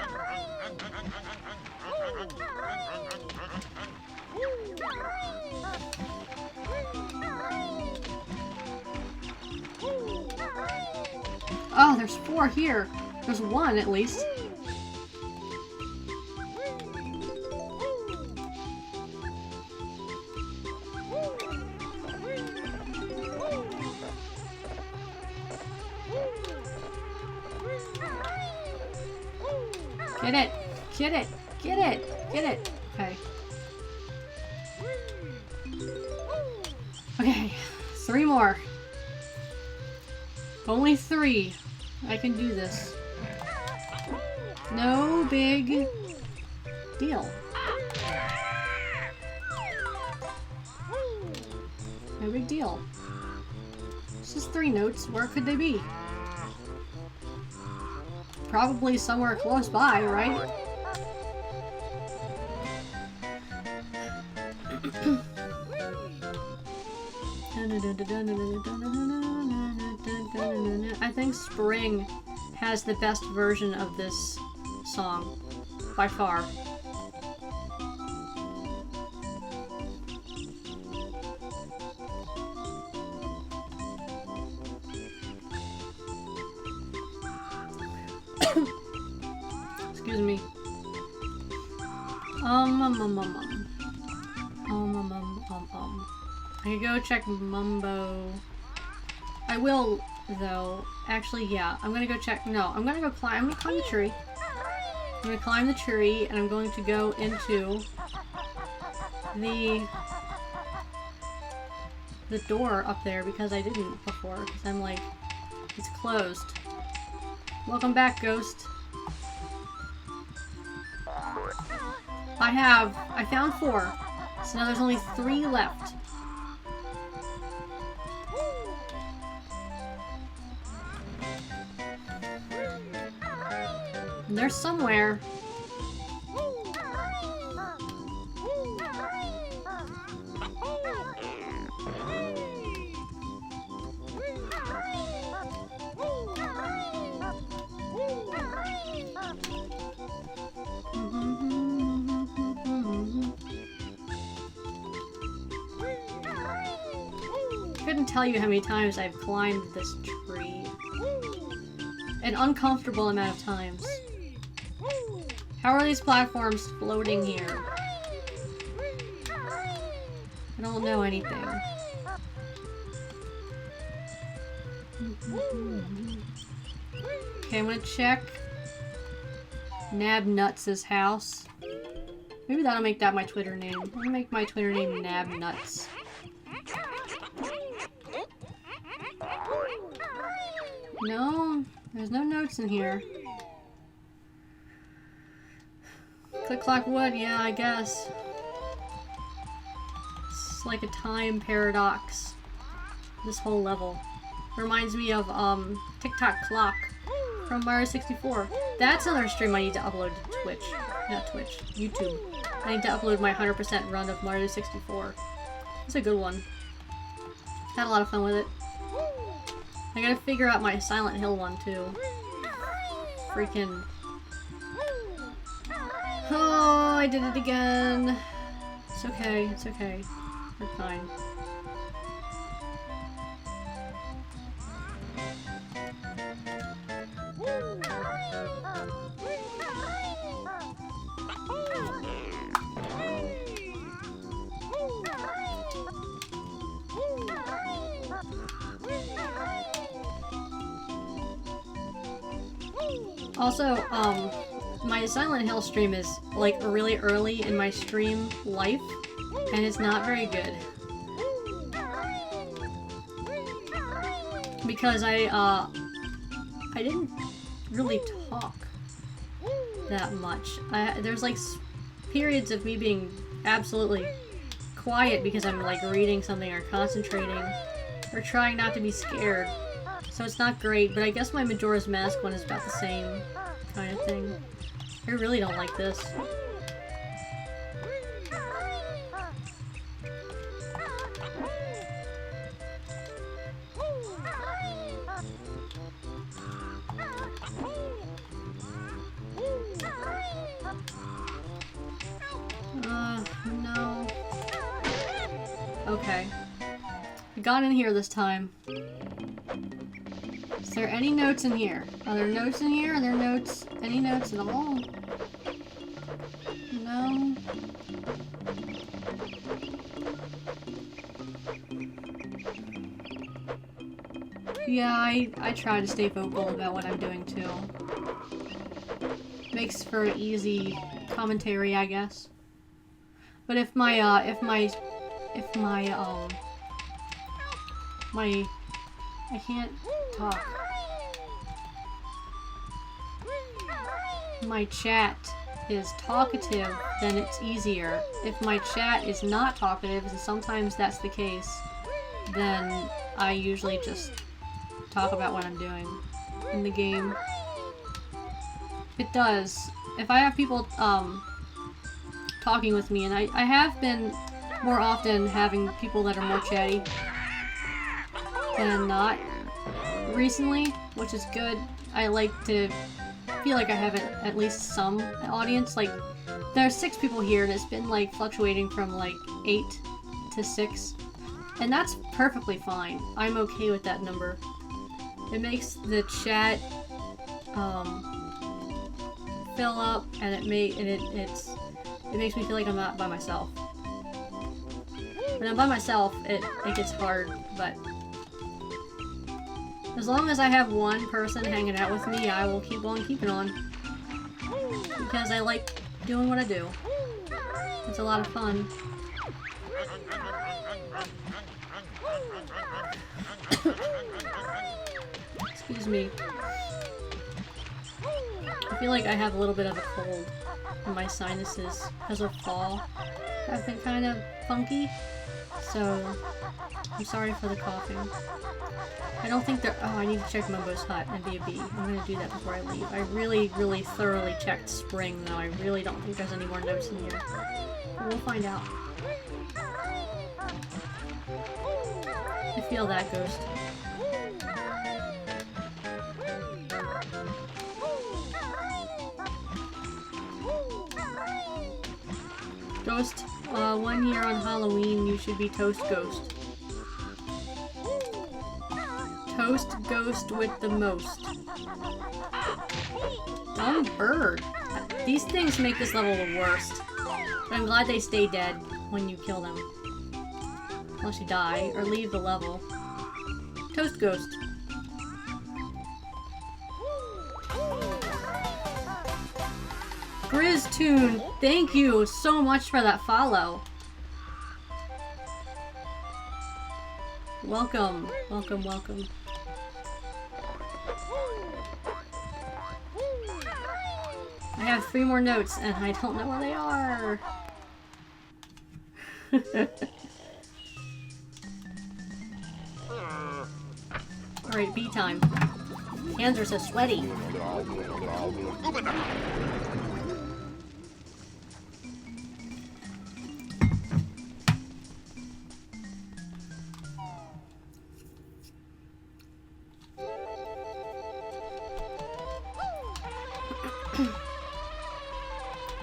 Oh, there's 4 here. There's 1 at least. Get it! Get it! Get it! Get it! Okay. Okay. 3 more. Only 3. I can do this. No big deal. No big deal. It's just 3 notes. Where could they be? Probably somewhere close by, right? I think Spring has the best version of this song, by far. Excuse me. I could go check Mumbo. I will, though. Actually, yeah. I'm gonna go check. No, I'm gonna climb the tree. I'm gonna climb the tree, and I'm going to go into the door up there because I didn't before. Because I'm like, it's closed. Welcome back, Ghost. I found 4. So now there's only 3 left. And they're somewhere. even tell you how many times I've climbed this tree. An uncomfortable amount of times. How are these platforms floating here? I don't know anything. Okay, I'm gonna check Nab Nuts' house. Maybe that'll make that my Twitter name. I'm gonna make my Twitter name Nab Nuts. No, there's no notes in here. Click Clock Wood, yeah, I guess. It's like a time paradox. This whole level. Reminds me of TikTok Clock from Mario 64. That's another stream I need to upload to Twitch. Not Twitch, YouTube. I need to upload my 100% run of Mario 64. It's a good one. Had a lot of fun with it. I gotta figure out my Silent Hill one too. Freaking... Oh, I did it again. It's okay, it's okay. We're fine. Also, my Silent Hill stream is like really early in my stream life, and it's not very good. Because I didn't really talk that much. There's like periods of me being absolutely quiet because I'm like reading something or concentrating or trying not to be scared. So it's not great, but I guess my Majora's Mask one is about the same kind of thing. I really don't like this. No. Okay. I got in here this time. Is there any notes in here? Are there notes in here? Are there notes? Any notes at all? No. Yeah, I try to stay vocal about what I'm doing too. Makes for easy commentary, I guess. But if my I can't talk. My chat is talkative, then it's easier. If my chat is not talkative, and sometimes that's the case, then I usually just talk about what I'm doing in the game. It does. If I have people talking with me, and I have been more often having people that are more chatty than not recently, which is good. I like to feel like I have at least some audience. Like, there are 6 people here, and it's been like fluctuating from like 8 to 6, and that's perfectly fine. I'm okay with that number. It makes the chat fill up, and it makes me feel like I'm not by myself. When I'm by myself, it gets hard, but as long as I have one person hanging out with me, I will keep on keeping on. Because I like doing what I do. It's a lot of fun. Excuse me. I feel like I have a little bit of a cold, and my sinuses, because of fall, have been kind of funky. So, I'm sorry for the coughing. I don't think there- oh, I need to check Mumbo's hut and B&B. I'm gonna do that before I leave. I really, really thoroughly checked Spring, though. I really don't think there's any more notes in here. But we'll find out. I feel that, Ghost. Ghost, 1 year on Halloween, you should be Toast Ghost. Toast ghost with the most. Dumb bird. These things make this level the worst. But I'm glad they stay dead when you kill them. Unless you die or leave the level. Toast ghost. Grizz Tune, thank you so much for that follow. Welcome, welcome, welcome. I have 3 more notes and I don't know where they are. Alright, B time. Hands are so sweaty.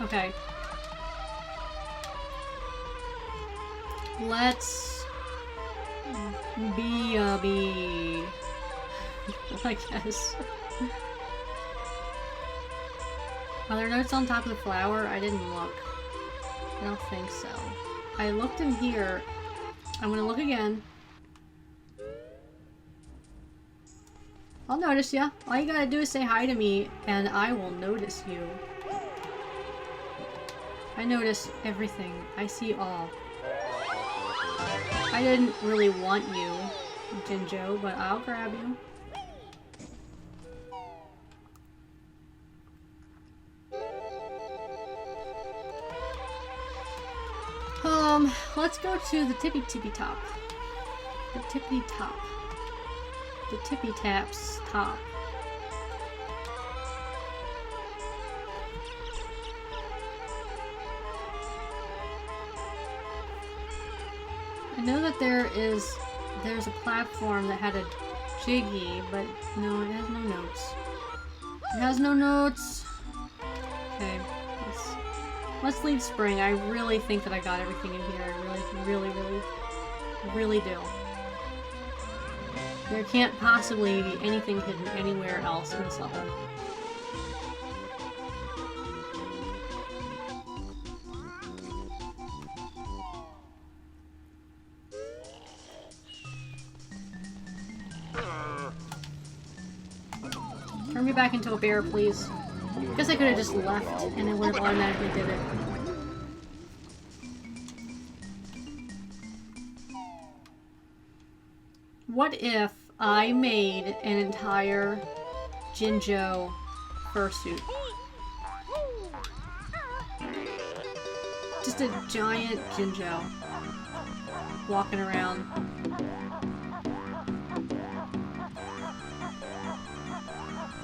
Okay. Let's be a bee, I guess. Are there notes on top of the flower? I didn't look. I don't think so. I looked in here. I'm gonna look again. I'll notice ya. All you gotta do is say hi to me, and I will notice you. I notice everything. I see all. I didn't really want you, Jinjo, but I'll grab you. Let's go to the tippy top. The tippy top. The tippy taps top. I know that there's a platform that had a jiggy, but no, it has no notes. It has no notes. Okay, let's leave spring. I really think that I got everything in here. I really do. There can't possibly be anything hidden anywhere else in this level. Turn me back into a bear, please. Guess I could have just left and it would have automatically did it. What if I made an entire Jinjo fursuit? Just a giant Jinjo walking around.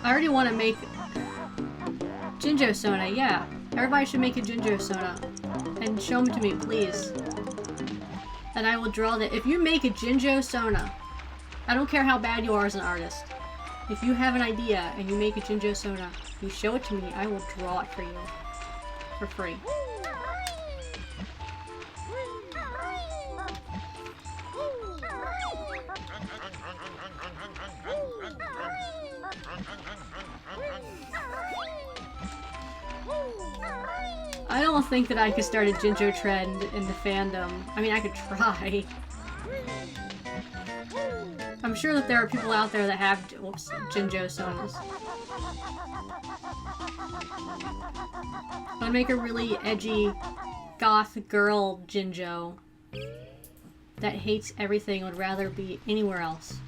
I already want to make Jinjo Sona, yeah. Everybody should make a Jinjo Sona. And show them to me, please. And I will draw that. If you make a Jinjo Sona, I don't care how bad you are as an artist. If you have an idea and you make a Jinjo Sona, you show it to me, I will draw it for you. For free. I don't think that I could start a Jinjo trend in the fandom. I mean, I could try. I'm sure that there are people out there that have Jinjo Sonas. I'd make a really edgy goth girl Jinjo that hates everything and would rather be anywhere else.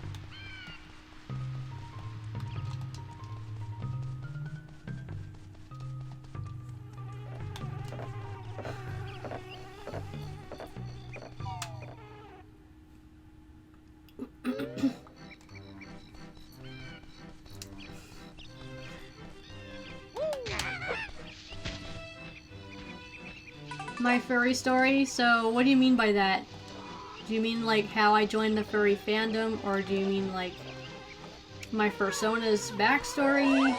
My furry story? So, what do you mean by that? Do you mean like how I joined the furry fandom, or do you mean like my Fursona's backstory,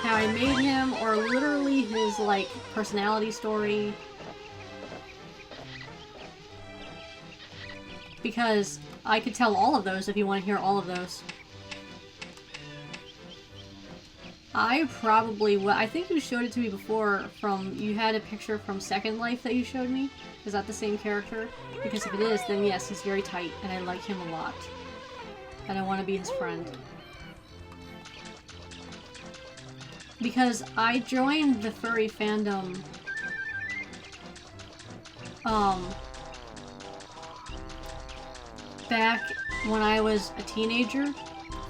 how I made him, or literally his like personality story? Because I could tell all of those if you want to hear all of those. I probably would. I think you showed it to me before you had a picture from Second Life that you showed me. Is that the same character? Because if it is, then yes, he's very tight, and I like him a lot. And I want to be his friend. Because I joined the furry fandom, back when I was a teenager.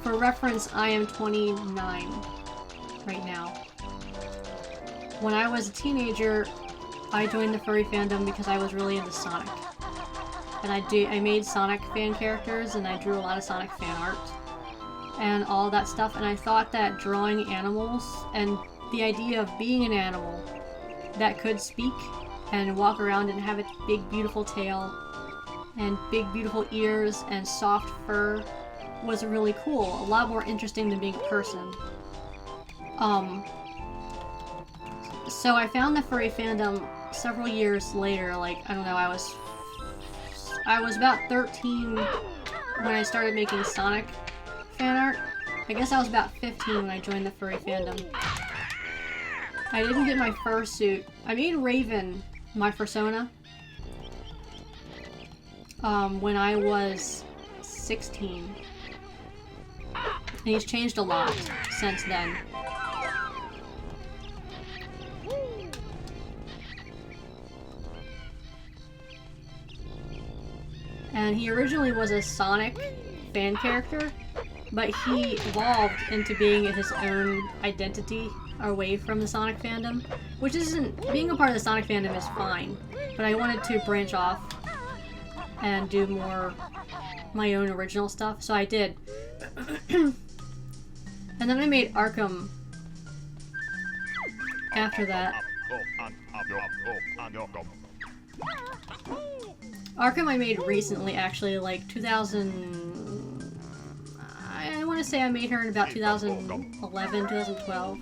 For reference, I am 29 right now. When I was a teenager, I joined the furry fandom because I was really into Sonic. And I made Sonic fan characters, and I drew a lot of Sonic fan art and all that stuff, and I thought that drawing animals and the idea of being an animal that could speak and walk around and have a big beautiful tail and big beautiful ears and soft fur was really cool. A lot more interesting than being a person. So I found the furry fandom several years later, like, I don't know, I was about 13 when I started making Sonic fan art. I guess I was about 15 when I joined the furry fandom. I didn't get my fursuit. I made Raven my persona when I was 16. And he's changed a lot since then. And he originally was a Sonic fan character, but he evolved into being his own identity away from the Sonic fandom, which isn't... Being a part of the Sonic fandom is fine, but I wanted to branch off and do more my own original stuff, so I did. And then I made Arkham after that. Arkham I made recently, actually, like 2000... I want to say I made her in about 2011, 2012.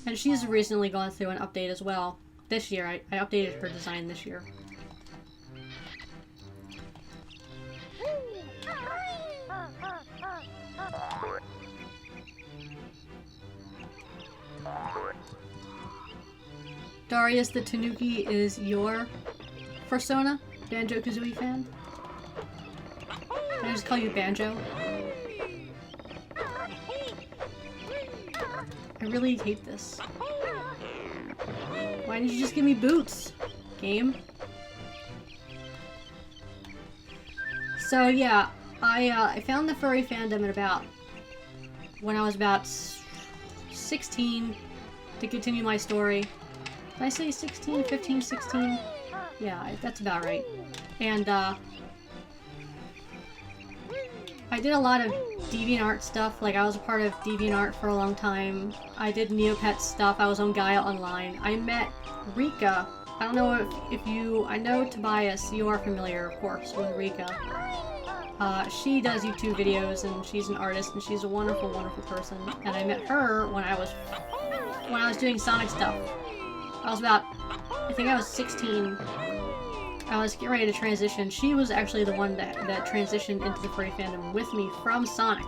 And she's recently gone through an update as well. This year, I updated her design this year. Darius the Tanuki is your persona? Banjo Kazooie fan? Can I just call you Banjo? I really hate this. Why didn't you just give me boots, game? So yeah, I found the furry fandom at when I was about 16 to continue my story. Did I say 16, 15, 16? Yeah, that's about right. And I did a lot of DeviantArt stuff. Like, I was a part of DeviantArt for a long time. I did Neopet stuff. I was on Gaia Online. I met Rika. I don't know if you... I know Tobias, you are familiar, of course, with Rika. She does YouTube videos, and she's an artist, and she's a wonderful, wonderful person. And I met her when I was doing Sonic stuff. I think I was 16. I was getting ready to transition. She was actually the one that transitioned into the furry fandom with me from Sonic.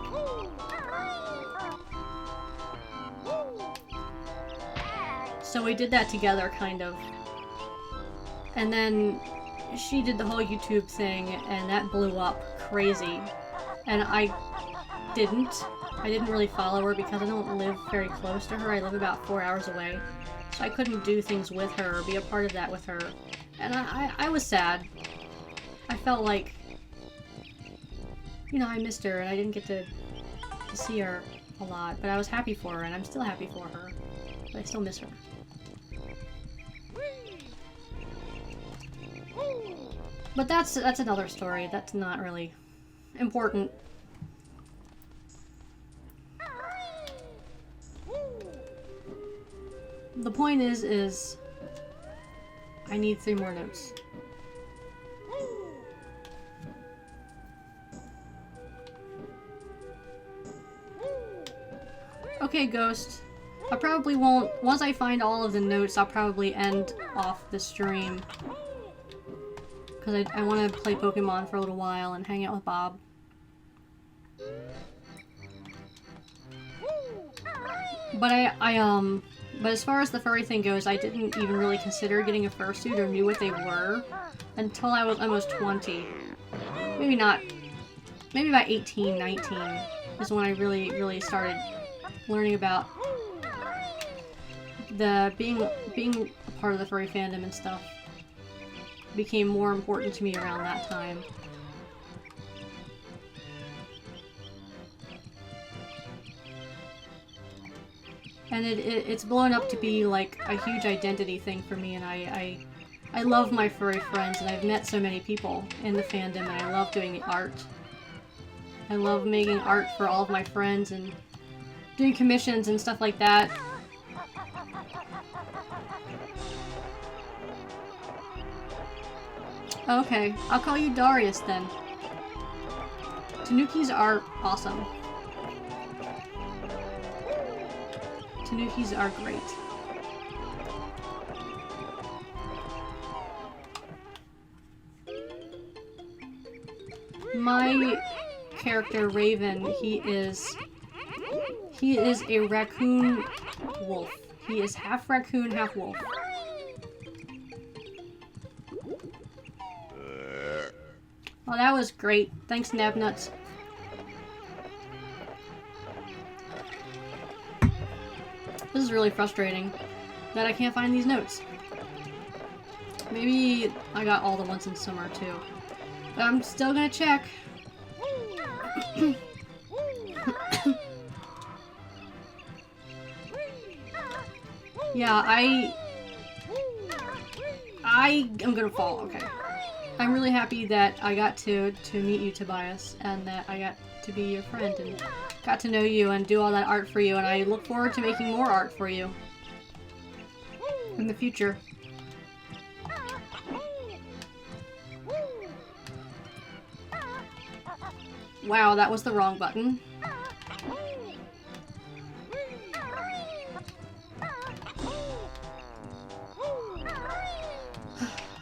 So we did that together, kind of. And then she did the whole YouTube thing, and that blew up crazy. And I didn't really follow her because I don't live very close to her. I live about 4 hours away. So I couldn't do things with her or be a part of that with her. And I was sad. I felt like, you know, I missed her and I didn't get to see her a lot. But I was happy for her, and I'm still happy for her. But I still miss her. But that's another story. That's not really important. The point is I need 3 more notes. Okay, Ghost. I probably won't... Once I find all of the notes, I'll probably end off the stream. Because I want to play Pokemon for a little while and hang out with Bob. But as far as the furry thing goes, I didn't even really consider getting a fursuit or knew what they were until I was almost 20. Maybe not. Maybe about 18, 19 is when I really started learning about the being a part of the furry fandom and stuff. Became more important to me around that time. And it's blown up to be like a huge identity thing for me, and I love my furry friends, and I've met so many people in the fandom, and I love doing the art. I love making art for all of my friends and doing commissions and stuff like that. Okay, I'll call you Darius then. Tanukis are awesome. Tanukis are great. My character Raven, he is a raccoon wolf. He is half raccoon, half wolf. Oh, that was great. Thanks, Nabnuts. This is really frustrating that I can't find these notes. Maybe I got all the ones in summer too. But I'm still gonna check. Yeah, I am gonna fall, okay. I'm really happy that I got to meet you, Tobias, and that I got to be your friend and got to know you and do all that art for you, and I look forward to making more art for you in the future. Wow, that was the wrong button.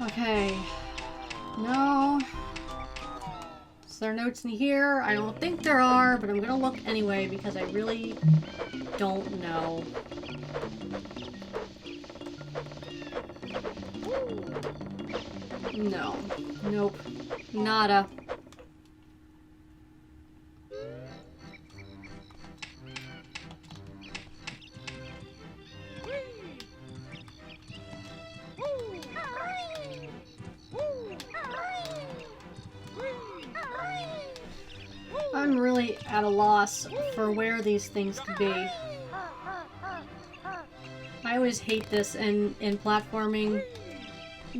Okay. No. Is there notes in here? I don't think there are, but I'm gonna look anyway because I really don't know. No. Nope. Nada. I'm really at a loss for where these things could be. I always hate this in platforming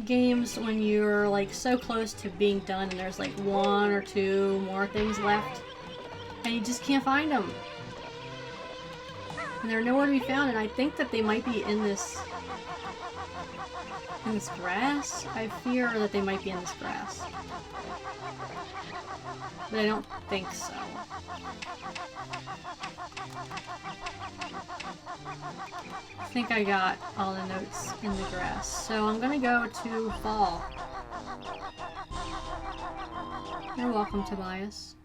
games when you're like so close to being done and there's like one or two more things left and you just can't find them. And they're nowhere to be found, and I think that they might be in this grass. I fear that they might be in this grass. But I don't think so. I think I got all the notes in the grass. So I'm gonna go to fall. You're welcome, Tobias.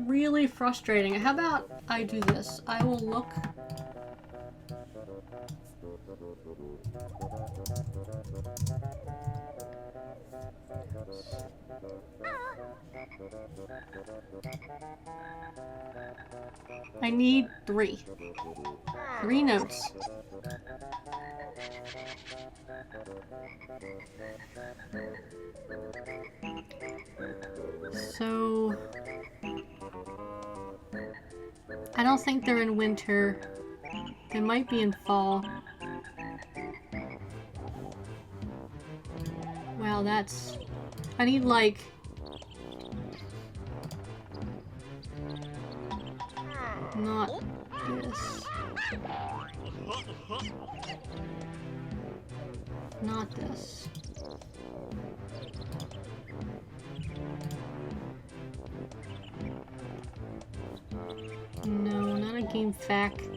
Really frustrating. How about I do this? I will look. I need three notes. So I don't think they're in winter. They might be in fall. Wow, that's... I need like... Not this. Not this. In fact,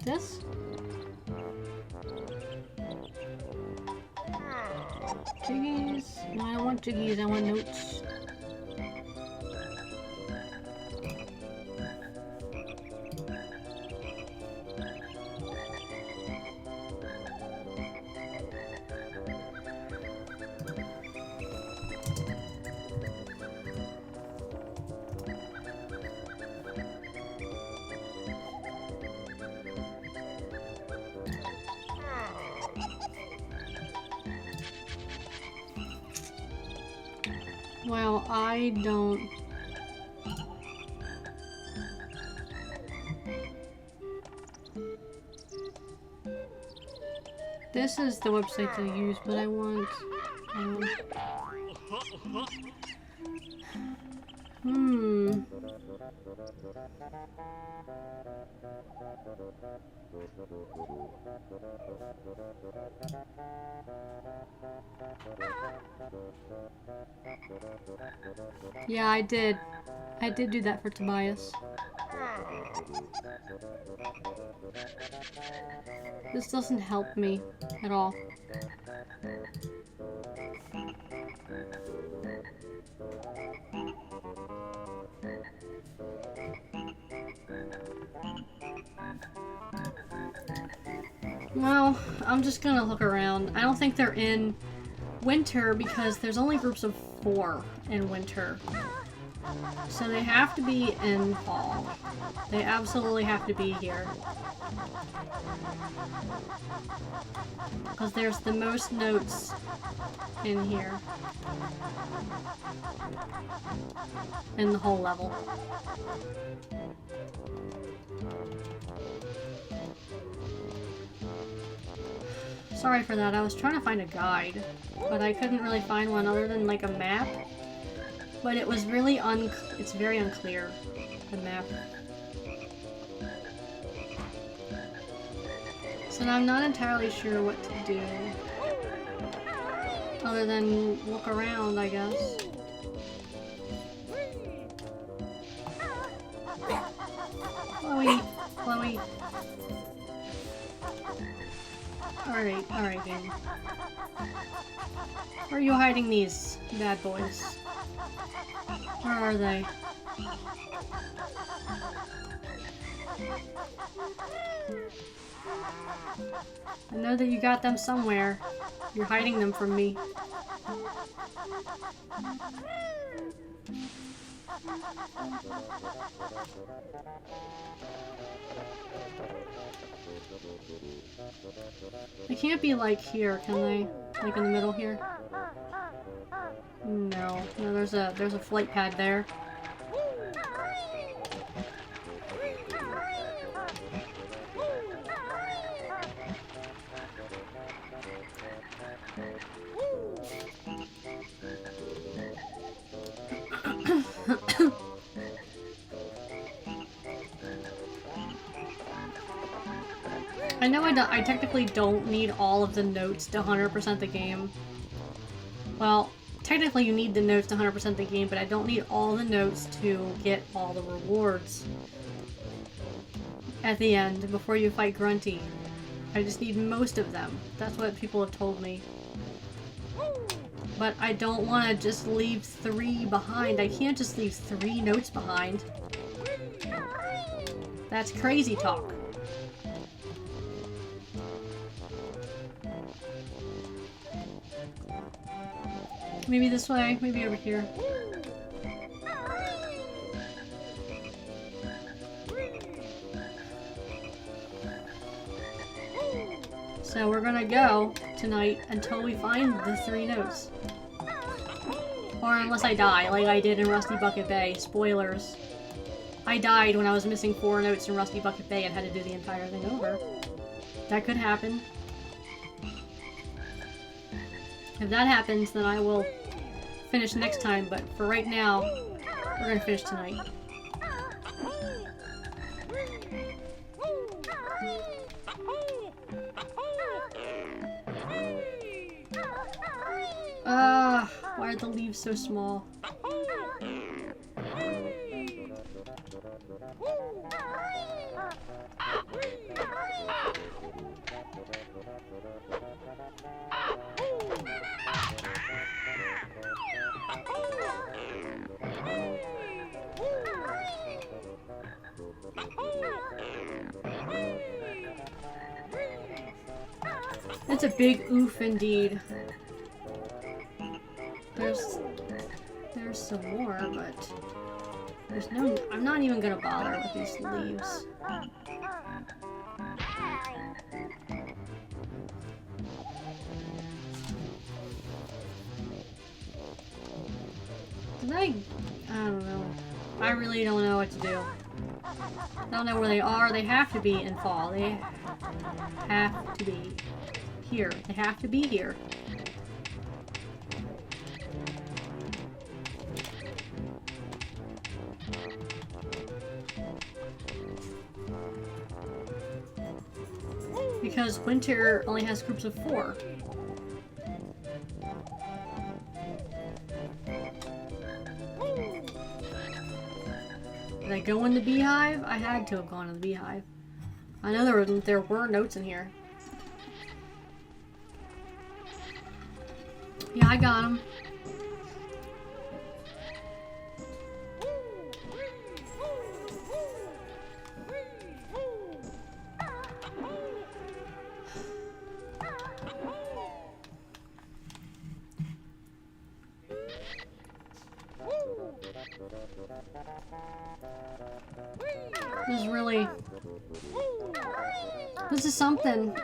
this? Jiggies? No, I don't want jiggies, I want notes. Well, I don't... This is the website to use, but I want... Yeah, I did. I did do that for Tobias. This doesn't help me at all. Well, I'm just gonna look around. I don't think they're in winter because there's only groups of 4 in winter. So they have to be in fall. They absolutely have to be here. Because there's the most notes in here. In the whole level. Sorry for that, I was trying to find a guide, but I couldn't really find one other than like a map. But it was really it's very unclear, the map. So now I'm not entirely sure what to do. Other than look around, I guess. Chloe! Chloe! Alright, game. Where are you hiding these bad boys? Where are they? I know that you got them somewhere. You're hiding them from me. They can't be like here, can they? Like in the middle here? No, there's a flight pad there. I know I technically don't need all of the notes to 100% the game. Well, technically you need the notes to 100% the game, but I don't need all the notes to get all the rewards at the end before you fight Grunty. I just need most of them. That's what people have told me. But I don't want to just leave 3 behind. I can't just leave 3 notes behind. That's crazy talk. Maybe this way, maybe over here. So we're gonna go tonight until we find the 3 notes. Or unless I die, like I did in Rusty Bucket Bay. Spoilers. I died when I was missing 4 notes in Rusty Bucket Bay and had to do the entire thing over. That could happen. If that happens, then I will finish next time, but for right now, we're gonna finish tonight. Why are the leaves so small? It's a big oof indeed. There's some more, but there's no. I'm not even gonna bother with these leaves. I don't know. I really don't know what to do. I don't know where they are. They have to be in fall. They have to be here. They have to be here. Because winter only has groups of 4. Did I go in the beehive? I had to have gone in the beehive. I know there were notes in here. Yeah, I got them. This is something.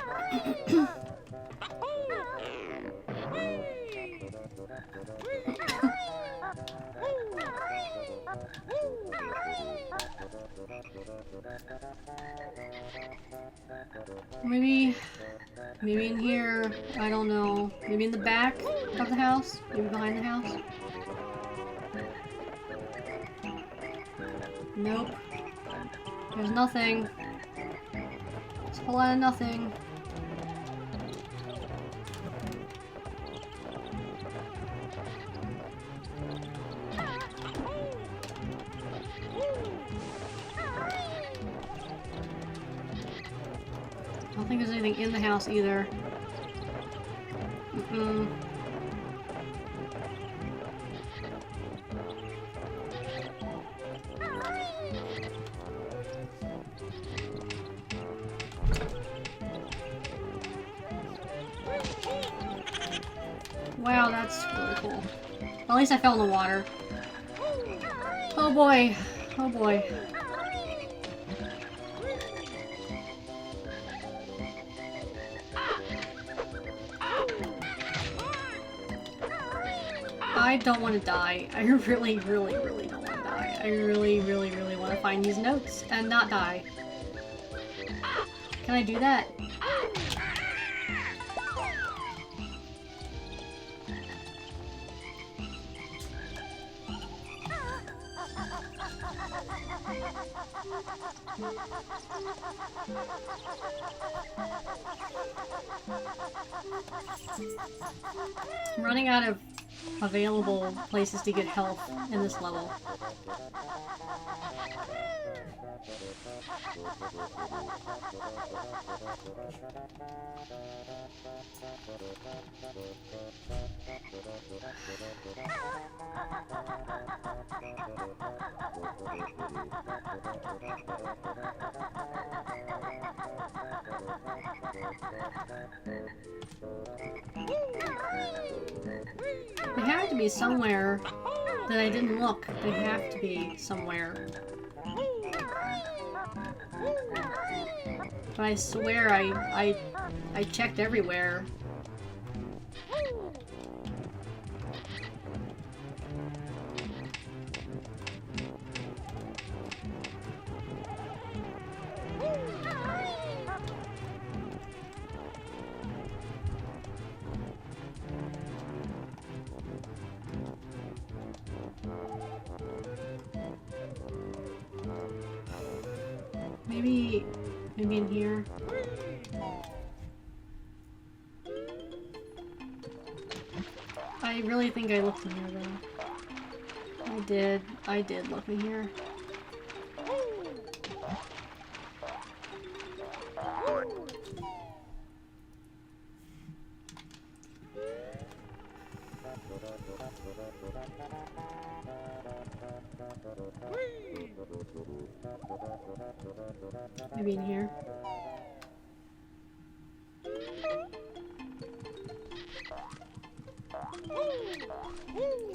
Maybe in here, I don't know. Maybe in the back of the house? Maybe behind the house? Nope. There's nothing. It's a whole lot of nothing. I don't think there's anything in the house either. Mm-mm. Wow, that's really cool. At least I fell in the water. Oh boy. Oh boy. I don't want to die. I really, really, really don't want to die. I really, really, really want to find these notes and not die. Can I do that? I'm running out of available places to get health in this level. They have to be somewhere that I didn't look. They have to be somewhere. But I swear I checked everywhere. Maybe in here. I really think I looked in here though. I did look in here. Maybe in here.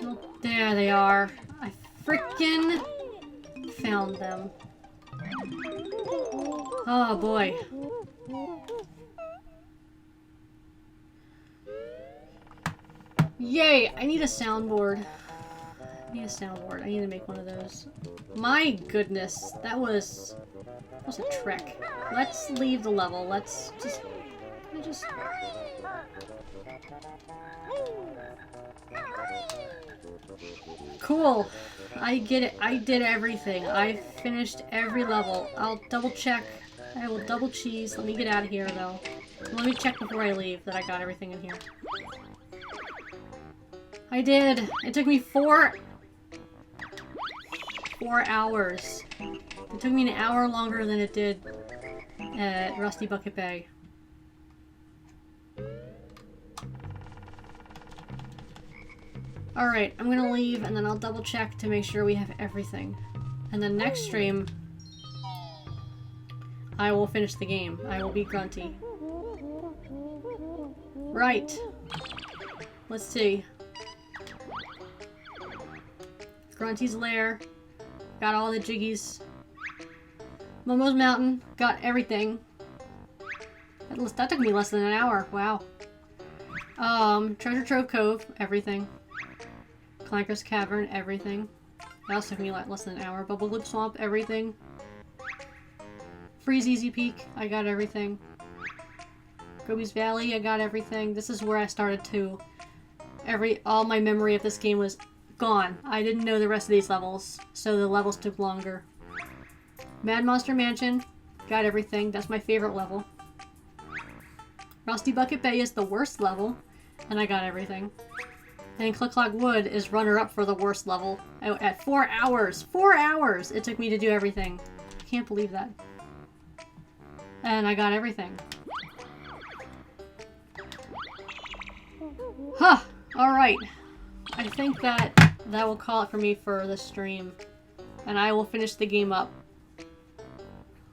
Oh, there they are. I freaking found them. Oh boy. Yay! I need a soundboard. I need a soundboard. I need to make one of those. My goodness, that was a trek. Let's leave the level. Let's just... Can I just... Cool. I get it. I did everything. I finished every level. I'll double check. I will double cheese. Let me get out of here, though. Let me check before I leave that I got everything in here. I did. It took me 4 hours. It took me an hour longer than it did at Rusty Bucket Bay. Alright, I'm gonna leave and then I'll double check to make sure we have everything. And then next stream, I will finish the game. I will beat Grunty. Right. Let's see. Grunty's lair. Got all the jiggies. Momo's Mountain. Got everything. That took me less than an hour. Wow. Treasure Trove Cove. Everything. Clanker's Cavern. Everything. That also took me less than an hour. Bubble Lip Swamp. Everything. Freeze Easy Peak. I got everything. Gobi's Valley. I got everything. This is where I started to... All my memory of this game was gone. I didn't know the rest of these levels, so the levels took longer. Mad Monster Mansion, got everything. That's my favorite level. Rusty Bucket Bay is the worst level, and I got everything. And Click Clock Wood is runner-up for the worst level. At 4 hours! 4 hours it took me to do everything. I can't believe that. And I got everything. Huh! Alright. I think that will call it for me for the stream. And I will finish the game up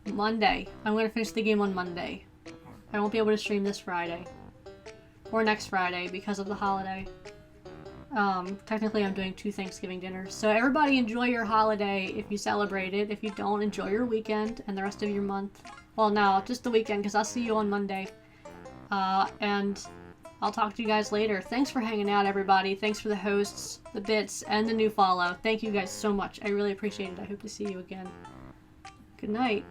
Monday. I'm going to finish the game on Monday. I won't be able to stream this Friday. Or next Friday because of the holiday. Technically I'm doing 2 Thanksgiving dinners. So everybody enjoy your holiday if you celebrate it. If you don't, enjoy your weekend and the rest of your month. Well, no, just the weekend because I'll see you on Monday. And I'll talk to you guys later. Thanks for hanging out, everybody. Thanks for the hosts, the bits, and the new follow. Thank you guys so much. I really appreciate it. I hope to see you again. Good night.